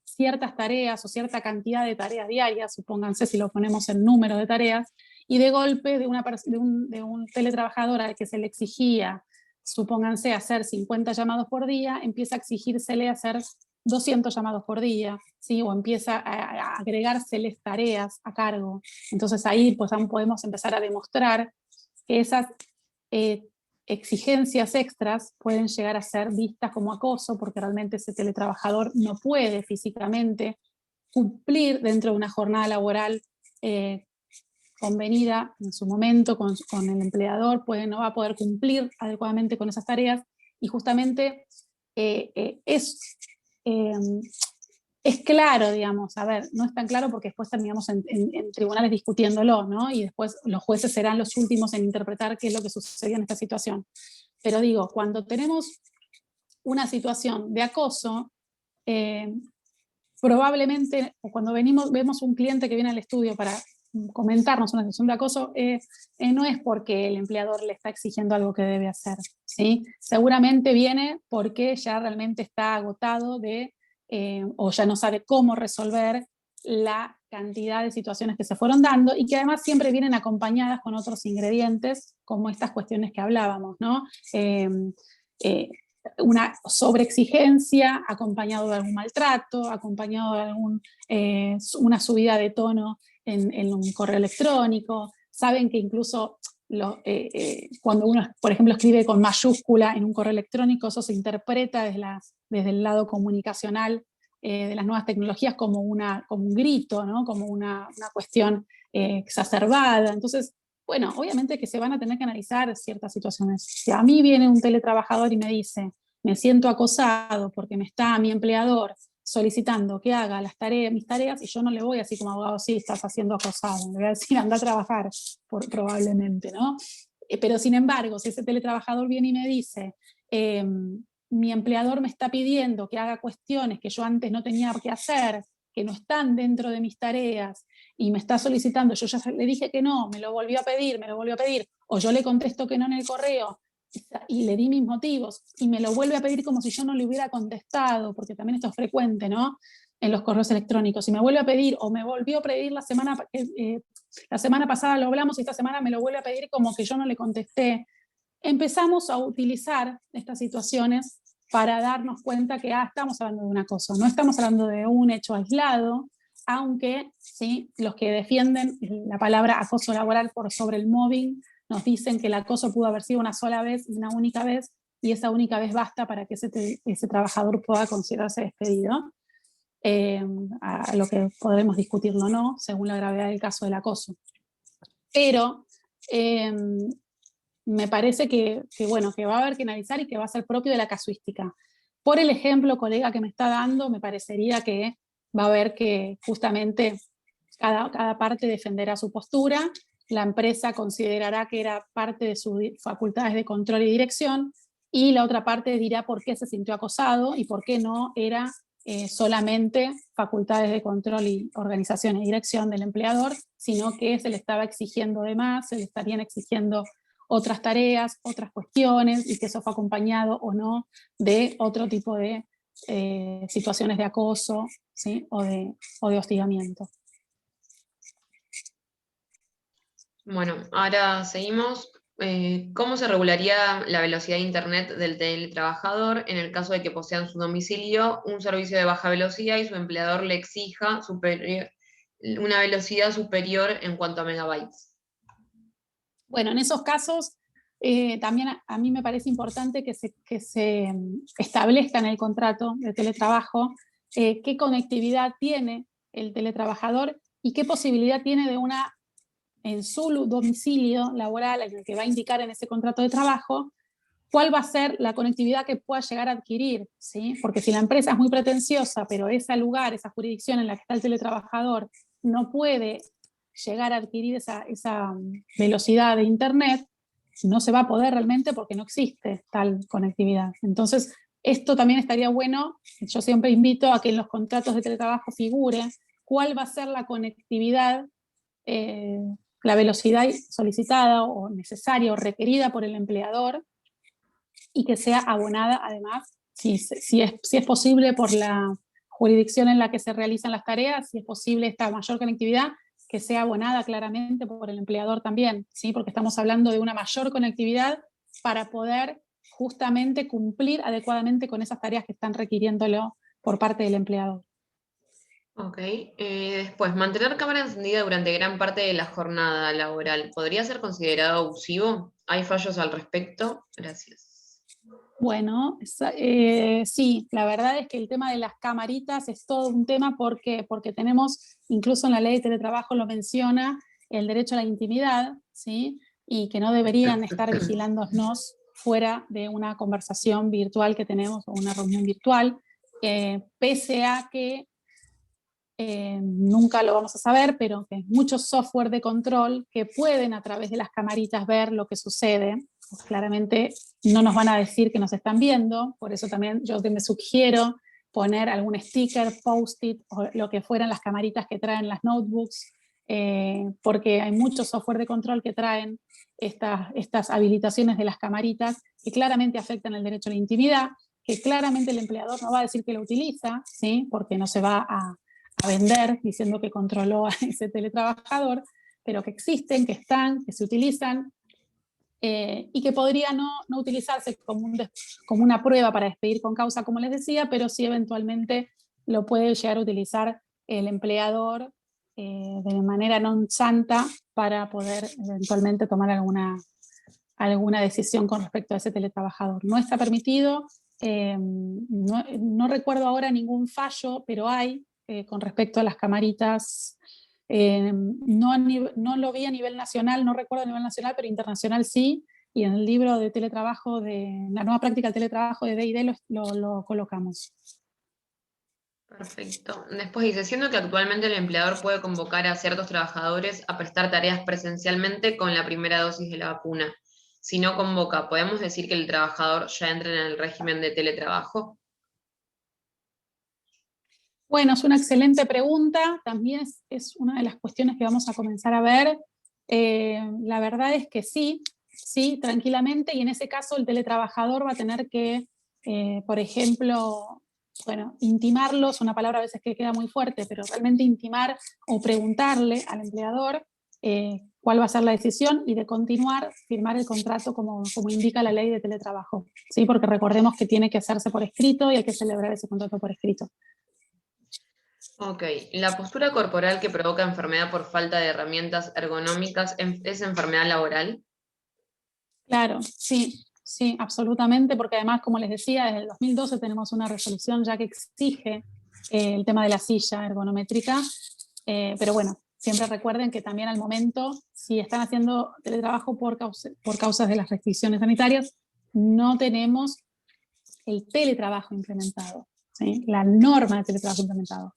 ciertas tareas o cierta cantidad de tareas diarias, supónganse si lo ponemos en número de tareas, y de golpe de un teletrabajador al que se le exigía, supónganse, hacer 50 llamados por día, empieza a exigírsele hacer 200 llamados por día, ¿sí? O empieza a agregárseles tareas a cargo. Entonces ahí pues aún podemos empezar a demostrar que esas exigencias extras pueden llegar a ser vistas como acoso, porque realmente ese teletrabajador no puede físicamente cumplir dentro de una jornada laboral convenida en su momento con el empleador, no va a poder cumplir adecuadamente con esas tareas, y justamente es claro, digamos, a ver, no es tan claro porque después terminamos en tribunales discutiéndolo, ¿no? Y después los jueces serán los últimos en interpretar qué es lo que sucedió en esta situación. Pero digo, cuando tenemos una situación de acoso, probablemente, o cuando vemos un cliente que viene al estudio para comentarnos una situación de acoso, no es porque el empleador le está exigiendo algo que debe hacer, ¿sí? Seguramente viene porque ya realmente está agotado o ya no sabe cómo resolver la cantidad de situaciones que se fueron dando, y que además siempre vienen acompañadas con otros ingredientes, como estas cuestiones que hablábamos, ¿no? Una sobreexigencia acompañado de algún maltrato, acompañado de una subida de tono en un correo electrónico. Saben que incluso cuando uno, por ejemplo, escribe con mayúscula en un correo electrónico, eso se interpreta desde el lado comunicacional de las nuevas tecnologías como un grito, ¿no? Como una cuestión exacerbada. Entonces, bueno, obviamente que se van a tener que analizar ciertas situaciones. Si a mí viene un teletrabajador y me dice, me siento acosado porque me está mi empleador solicitando que haga mis tareas, y yo no le voy así como abogado, sí, estás haciendo acosado, le voy a decir, anda a trabajar, probablemente, ¿no? Pero sin embargo, si ese teletrabajador viene y me dice, mi empleador me está pidiendo que haga cuestiones que yo antes no tenía que hacer, que no están dentro de mis tareas, y me está solicitando, yo ya le dije que no, me lo volvió a pedir, o yo le contesto que no en el correo, y le di mis motivos, y me lo vuelve a pedir como si yo no le hubiera contestado, porque también esto es frecuente, ¿no? En los correos electrónicos, y me vuelve a pedir, o me volvió a pedir la semana pasada lo hablamos, y esta semana me lo vuelve a pedir como que yo no le contesté. Empezamos a utilizar estas situaciones para darnos cuenta que estamos hablando de un acoso, no estamos hablando de un hecho aislado, aunque ¿sí? Los que defienden la palabra acoso laboral por sobre el mobbing nos dicen que el acoso pudo haber sido una sola vez, una única vez, y esa única vez basta para que ese trabajador pueda considerarse despedido, a lo que podremos discutirlo o no, según la gravedad del caso del acoso. Pero me parece que va a haber que analizar y que va a ser propio de la casuística. Por el ejemplo, colega, que me está dando, me parecería que va a haber que justamente cada parte defenderá su postura, la empresa considerará que era parte de sus facultades de control y dirección, y la otra parte dirá por qué se sintió acosado y por qué no era solamente facultades de control y organización y dirección del empleador, sino que se le estaba exigiendo de más, se le estarían exigiendo otras tareas, otras cuestiones, y que eso fue acompañado o no de otro tipo de situaciones de acoso, ¿sí? o de hostigamiento. Bueno, ahora seguimos. ¿Cómo se regularía la velocidad de Internet del teletrabajador en el caso de que posea en su domicilio un servicio de baja velocidad y su empleador le exija una velocidad superior en cuanto a megabytes? Bueno, en esos casos también a mí me parece importante que se establezca en el contrato de teletrabajo qué conectividad tiene el teletrabajador y qué posibilidad tiene en su domicilio laboral, en el que va a indicar en ese contrato de trabajo, cuál va a ser la conectividad que pueda llegar a adquirir, ¿sí? Porque si la empresa es muy pretenciosa, pero ese lugar, esa jurisdicción en la que está el teletrabajador no puede llegar a adquirir esa velocidad de Internet, no se va a poder realmente porque no existe tal conectividad. Entonces, esto también estaría bueno. Yo siempre invito a que en los contratos de teletrabajo figure cuál va a ser la conectividad, la velocidad solicitada o necesaria o requerida por el empleador, y que sea abonada además, si es posible, por la jurisdicción en la que se realizan las tareas, si es posible esta mayor conectividad, que sea abonada claramente por el empleador también, ¿sí? Porque estamos hablando de una mayor conectividad para poder justamente cumplir adecuadamente con esas tareas que están requiriéndolo por parte del empleador. Ok, después, mantener cámara encendida durante gran parte de la jornada laboral, ¿podría ser considerado abusivo? ¿Hay fallos al respecto? Gracias. Bueno, sí, la verdad es que el tema de las camaritas es todo un tema porque tenemos, incluso en la ley de teletrabajo lo menciona, el derecho a la intimidad, ¿sí? Y que no deberían estar vigilándonos fuera de una conversación virtual que tenemos o una reunión virtual, pese a que nunca lo vamos a saber, pero que hay muchos software de control que pueden a través de las camaritas ver lo que sucede. Pues claramente no nos van a decir que nos están viendo, por eso también yo me sugiero poner algún sticker, post-it o lo que fueran las camaritas que traen las notebooks, porque hay mucho software de control que traen estas habilitaciones de las camaritas que claramente afectan el derecho a la intimidad, que claramente el empleador no va a decir que lo utiliza, ¿sí? Porque no se va a vender diciendo que controló a ese teletrabajador, pero que existen, que están, que se utilizan, y que podría no utilizarse como una prueba para despedir con causa, como les decía, pero sí eventualmente lo puede llegar a utilizar el empleador de manera non santa para poder eventualmente tomar alguna decisión con respecto a ese teletrabajador. No está permitido, no recuerdo ahora ningún fallo, pero hay con respecto a las camaritas. No lo vi a nivel nacional, no recuerdo a nivel nacional, pero internacional sí, y en el libro de teletrabajo, de la nueva práctica del teletrabajo de D&D lo colocamos. Perfecto. Después dice, siendo que actualmente el empleador puede convocar a ciertos trabajadores a prestar tareas presencialmente con la primera dosis de la vacuna. Si no convoca, ¿podemos decir que el trabajador ya entra en el régimen de teletrabajo? Bueno, es una excelente pregunta, también es una de las cuestiones que vamos a comenzar a ver. La verdad es que sí, tranquilamente, y en ese caso el teletrabajador va a tener que, por ejemplo, bueno, intimarlo, es una palabra a veces que queda muy fuerte, pero realmente intimar o preguntarle al empleador cuál va a ser la decisión y de continuar, firmar el contrato como indica la ley de teletrabajo, ¿sí? Porque recordemos que tiene que hacerse por escrito y hay que celebrar ese contrato por escrito. Ok, la postura corporal que provoca enfermedad por falta de herramientas ergonómicas ¿es enfermedad laboral? Claro, sí, absolutamente, porque además, como les decía, desde el 2012 tenemos una resolución ya que exige el tema de la silla ergonométrica, pero bueno, siempre recuerden que también al momento, si están haciendo teletrabajo por causas de las restricciones sanitarias, no tenemos el teletrabajo implementado, ¿sí? La norma de teletrabajo implementado.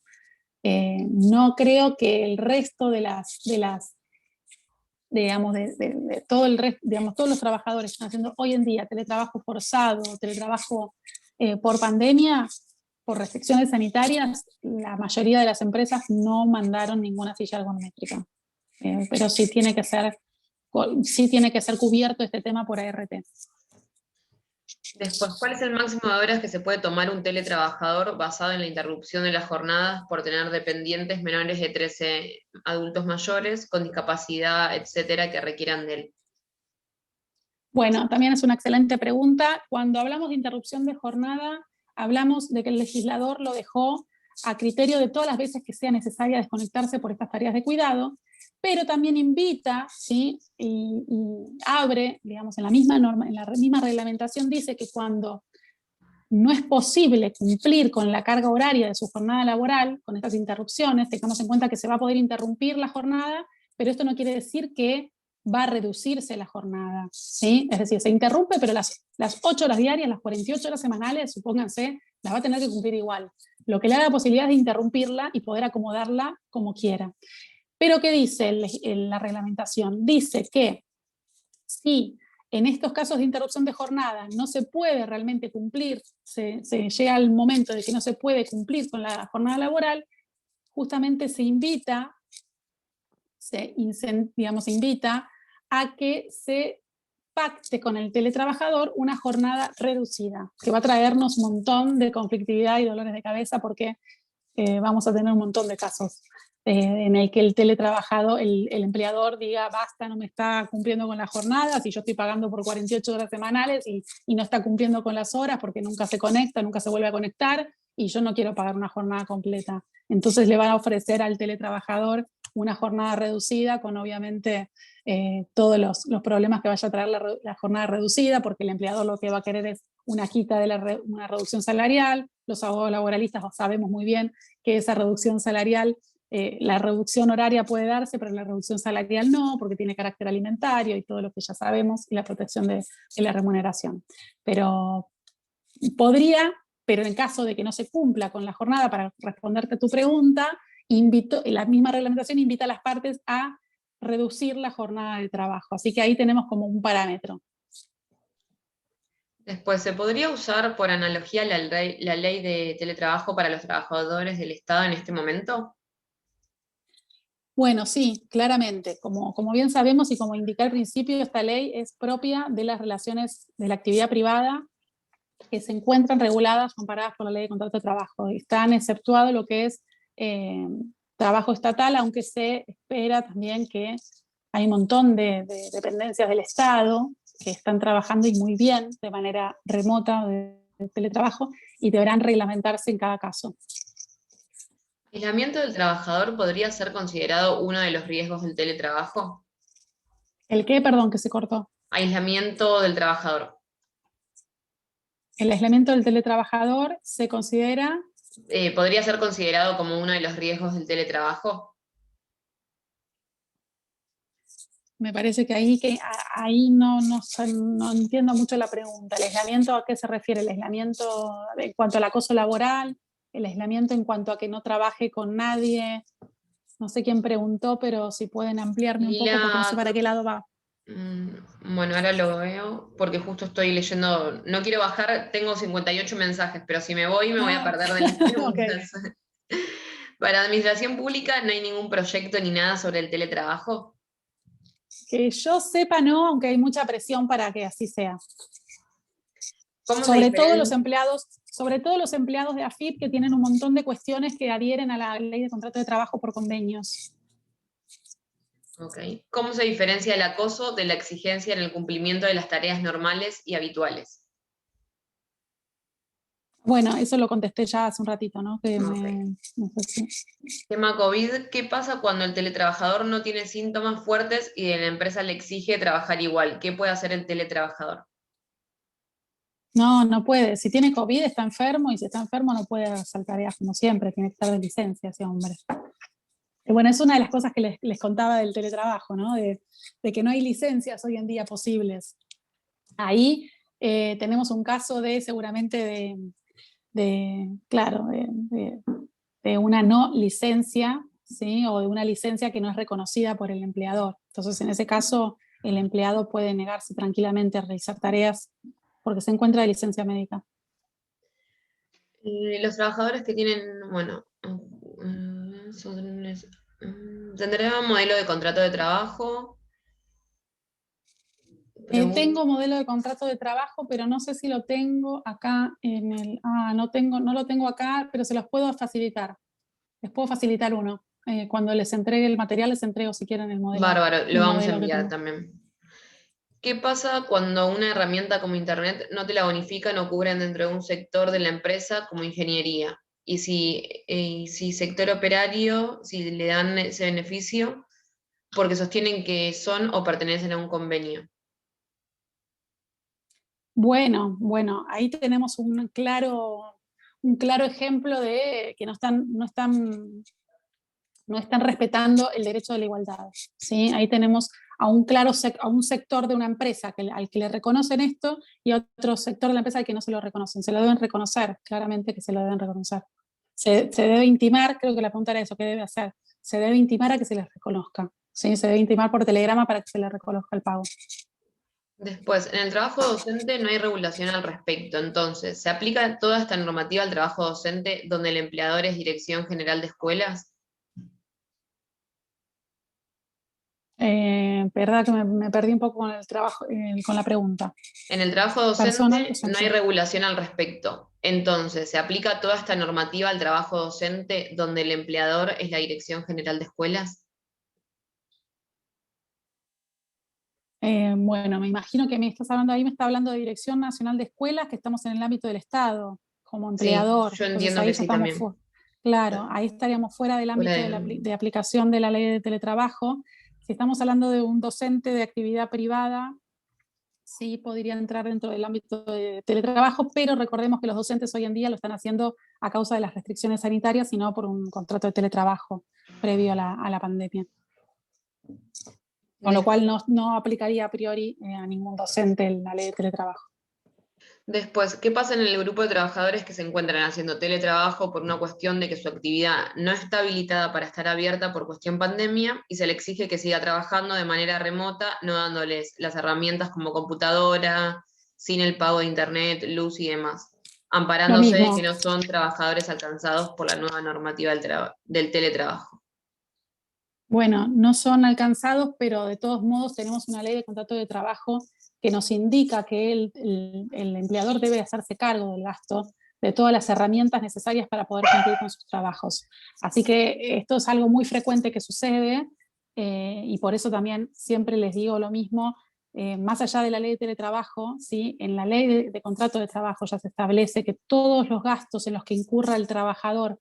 No creo que el resto digamos, de todo el resto, digamos, todos los trabajadores que están haciendo hoy en día teletrabajo forzado, teletrabajo por pandemia, por restricciones sanitarias, la mayoría de las empresas no mandaron ninguna silla ergonométrica. Pero sí tiene que ser cubierto este tema por ART. Después, ¿cuál es el máximo de horas que se puede tomar un teletrabajador basado en la interrupción de las jornadas por tener dependientes menores de 13 adultos mayores con discapacidad, etcétera, que requieran de él? Bueno, también es una excelente pregunta. Cuando hablamos de interrupción de jornada, hablamos de que el legislador lo dejó a criterio de todas las veces que sea necesaria desconectarse por estas tareas de cuidado, pero también invita, ¿sí? y abre, digamos, en la misma norma, en la misma reglamentación dice que cuando no es posible cumplir con la carga horaria de su jornada laboral, con estas interrupciones, tengamos en cuenta que se va a poder interrumpir la jornada, pero esto no quiere decir que va a reducirse la jornada, ¿sí? Es decir, se interrumpe, pero las 8 horas diarias, las 48 horas semanales, supónganse, las va a tener que cumplir igual. Lo que le da la posibilidad de interrumpirla y poder acomodarla como quiera. Pero ¿qué dice la reglamentación? Dice que si en estos casos de interrupción de jornada no se puede realmente cumplir, se llega al momento de que no se puede cumplir con la jornada laboral, justamente se invita a que se pacte con el teletrabajador una jornada reducida, que va a traernos un montón de conflictividad y dolores de cabeza porque vamos a tener un montón de casos en el que el teletrabajador, el empleador diga, basta, no me está cumpliendo con las jornadas, y yo estoy pagando por 48 horas semanales y no está cumpliendo con las horas porque nunca se conecta, nunca se vuelve a conectar, y yo no quiero pagar una jornada completa. Entonces le van a ofrecer al teletrabajador una jornada reducida con obviamente todos los problemas que vaya a traer la jornada reducida, porque el empleador lo que va a querer es una quita de una reducción salarial. Los abogados laboralistas sabemos muy bien que esa reducción salarial, la reducción horaria puede darse, pero la reducción salarial no, porque tiene carácter alimentario y todo lo que ya sabemos, y la protección de la remuneración. Pero podría, pero en caso de que no se cumpla con la jornada, para responderte a tu pregunta, la misma reglamentación invita a las partes a reducir la jornada de trabajo. Así que ahí tenemos como un parámetro. Después, ¿se podría usar por analogía la ley de teletrabajo para los trabajadores del Estado en este momento? Bueno, sí, claramente. Como bien sabemos y como indiqué al principio, esta ley es propia de las relaciones de la actividad privada que se encuentran reguladas, comparadas por la ley de contrato de trabajo. Están exceptuado lo que es trabajo estatal, aunque se espera también que hay un montón de dependencias del Estado que están trabajando y muy bien de manera remota de teletrabajo, y deberán reglamentarse en cada caso. ¿Aislamiento del trabajador podría ser considerado uno de los riesgos del teletrabajo? ¿El qué? Perdón, que se cortó. Aislamiento del trabajador. El aislamiento del teletrabajador se considera... ¿Podría ser considerado como uno de los riesgos del teletrabajo? Me parece que ahí no entiendo mucho la pregunta. ¿El aislamiento a qué se refiere? ¿El aislamiento en cuanto al acoso laboral? ¿El aislamiento en cuanto a que no trabaje con nadie? No sé quién preguntó, pero si pueden ampliarme un poco porque no sé para qué lado va. Bueno, ahora lo veo porque justo estoy leyendo, no quiero bajar, tengo 58 mensajes, pero si me voy a perder de las preguntas. Okay. Para administración pública no hay ningún proyecto ni nada sobre el teletrabajo. Que yo sepa, no, aunque hay mucha presión para que así sea. ¿Cómo se Sobre todo los empleados de AFIP, que tienen un montón de cuestiones que adhieren a la ley de contrato de trabajo por convenios. Okay. ¿Cómo se diferencia el acoso de la exigencia en el cumplimiento de las tareas normales y habituales? Bueno, eso lo contesté ya hace un ratito, ¿no? No sé si... Tema COVID, ¿qué pasa cuando el teletrabajador no tiene síntomas fuertes y la empresa le exige trabajar igual? ¿Qué puede hacer el teletrabajador? No puede. Si tiene COVID está enfermo, y si está enfermo no puede hacer tareas como siempre, tiene que estar de licencia ese hombre. Y bueno, es una de las cosas que les contaba del teletrabajo, ¿no? De que no hay licencias hoy en día posibles. Ahí tenemos un caso seguramente de una no licencia, ¿sí? O de una licencia que no es reconocida por el empleador. Entonces, en ese caso, el empleado puede negarse tranquilamente a realizar tareas porque se encuentra de licencia médica. Los trabajadores que tienen, bueno, tendrán modelo de contrato de trabajo. Tengo modelo de contrato de trabajo, pero no sé si lo tengo acá no lo tengo acá, pero se los puedo facilitar. Les puedo facilitar uno. Cuando les entregue el material, les entrego si quieren el modelo. Bárbaro, lo vamos a modelo enviar también. ¿Qué pasa cuando una herramienta como Internet no te la bonifican o cubren dentro de un sector de la empresa como ingeniería? Y si sector operario, si le dan ese beneficio porque sostienen que son o pertenecen a un convenio. Bueno, ahí tenemos un claro ejemplo de que no están respetando el derecho de la igualdad, ¿sí? Ahí tenemos a un sector de una empresa al que le reconocen esto, y a otro sector de la empresa al que no se lo reconocen. Se lo deben reconocer, claramente que se lo deben reconocer. Se debe intimar, creo que la pregunta era eso, ¿qué debe hacer? Se debe intimar a que se les reconozca, ¿sí? Se debe intimar por telegrama para que se les reconozca el pago. Después, en el trabajo docente no hay regulación al respecto, entonces, ¿se aplica toda esta normativa al trabajo docente donde el empleador es Dirección General de Escuelas? Verdad que me perdí un poco con el trabajo, con la pregunta. En el trabajo Personal, docente no hay regulación al respecto. Entonces, ¿se aplica toda esta normativa al trabajo docente donde el empleador es la Dirección General de Escuelas? Bueno, me imagino que me estás hablando ahí, me está hablando de Dirección Nacional de Escuelas, que estamos en el ámbito del Estado, como Sí, empleador. yo Entonces entiendo ahí que ya sí estamos también. claro, ahí estaríamos fuera del Fuera ámbito de aplicación de la ley de teletrabajo. Si estamos hablando de un docente de actividad privada, sí podría entrar dentro del ámbito de teletrabajo, pero recordemos que los docentes hoy en día lo están haciendo a causa de las restricciones sanitarias y no por un contrato de teletrabajo previo a la pandemia. Con lo cual no aplicaría a priori a ningún docente la ley de teletrabajo. Después, ¿qué pasa en el grupo de trabajadores que se encuentran haciendo teletrabajo por una cuestión de que su actividad no está habilitada para estar abierta por cuestión pandemia y se le exige que siga trabajando de manera remota, no dándoles las herramientas como computadora, sin el pago de internet, luz y demás, Lo amparándose de mismo. que no son trabajadores alcanzados por la nueva normativa del teletrabajo? Bueno, no son alcanzados, pero de todos modos tenemos una ley de contrato de trabajo que nos indica que el empleador debe hacerse cargo del gasto de todas las herramientas necesarias para poder cumplir con sus trabajos. Así que esto es algo muy frecuente que sucede y por eso también siempre les digo lo mismo, más allá de la ley de teletrabajo, ¿sí? En la ley de contrato de trabajo ya se establece que todos los gastos en los que incurra el trabajador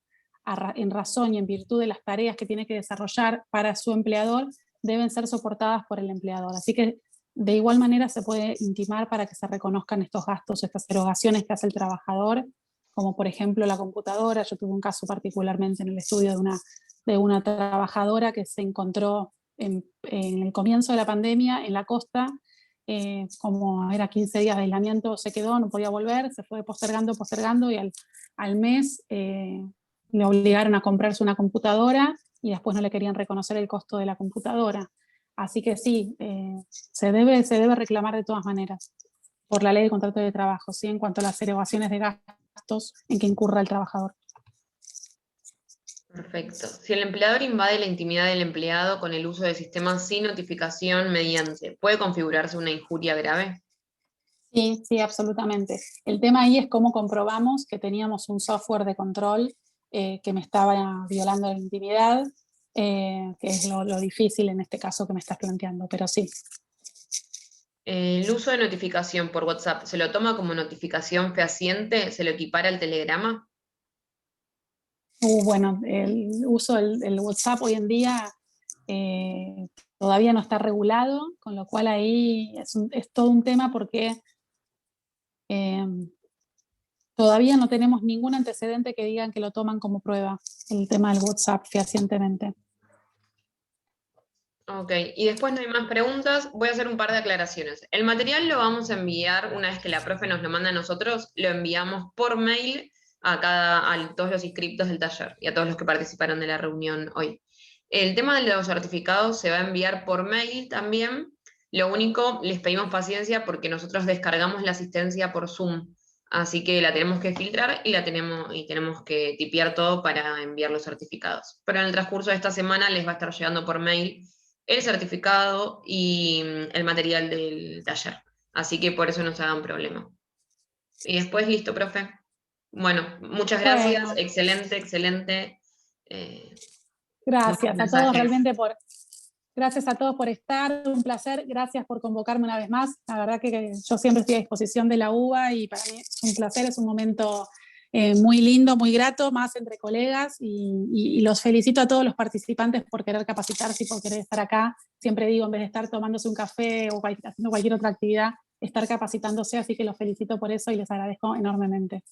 en razón y en virtud de las tareas que tiene que desarrollar para su empleador, deben ser soportadas por el empleador. Así que de igual manera se puede intimar para que se reconozcan estos gastos, estas erogaciones que hace el trabajador, como por ejemplo la computadora. Yo tuve un caso particularmente en el estudio de una trabajadora que se encontró en el comienzo de la pandemia en la costa, como era 15 días de aislamiento, se quedó, no podía volver, se fue postergando y al mes le obligaron a comprarse una computadora y después no le querían reconocer el costo de la computadora. Así que sí, se debe reclamar de todas maneras por la ley de contrato de trabajo, ¿sí? En cuanto a las erogaciones de gastos en que incurra el trabajador. Perfecto. Si el empleador invade la intimidad del empleado con el uso de sistemas sin notificación mediante, ¿puede configurarse una injuria grave? Sí, sí, absolutamente. El tema ahí es cómo comprobamos que teníamos un software de control que me estaba violando la intimidad, que es lo difícil en este caso que me estás planteando, pero sí. ¿El uso de notificación por WhatsApp se lo toma como notificación fehaciente? ¿Se lo equipara al telegrama? Bueno, el uso del WhatsApp hoy en día todavía no está regulado, con lo cual ahí es todo un tema porque todavía no tenemos ningún antecedente que digan que lo toman como prueba, el tema del WhatsApp fehacientemente. Ok, y después no hay más preguntas. Voy a hacer un par de aclaraciones. El material lo vamos a enviar una vez que la profe nos lo manda a nosotros, lo enviamos por mail a todos los inscriptos del taller y a todos los que participaron de la reunión hoy. El tema de los certificados se va a enviar por mail también. Lo único, les pedimos paciencia porque nosotros descargamos la asistencia por Zoom, así que la tenemos que filtrar y tenemos que tipear todo para enviar los certificados. Pero en el transcurso de esta semana les va a estar llegando por mail el certificado y el material del taller. Así que por eso no se hagan problema. Y después, listo, profe. Bueno, muchas gracias. Bueno, Excelente, excelente. Eh, muchos gracias a todos mensajes. gracias a todos por estar, un placer, gracias por convocarme una vez más. La verdad que yo siempre estoy a disposición de la UBA y para mí es un placer, es un momento muy lindo, muy grato, más entre colegas y los felicito a todos los participantes por querer capacitarse y por querer estar acá. Siempre digo, en vez de estar tomándose un café o haciendo cualquier otra actividad, estar capacitándose, así que los felicito por eso y les agradezco enormemente.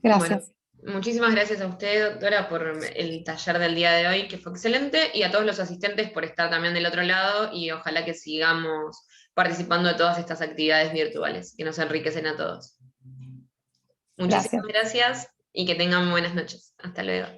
Gracias. Bueno, muchísimas gracias a usted, doctora, por el taller del día de hoy, que fue excelente, y a todos los asistentes por estar también del otro lado, y ojalá que sigamos participando de todas estas actividades virtuales, que nos enriquecen a todos. Muchísimas Gracias. gracias y que tengan buenas noches. Hasta luego.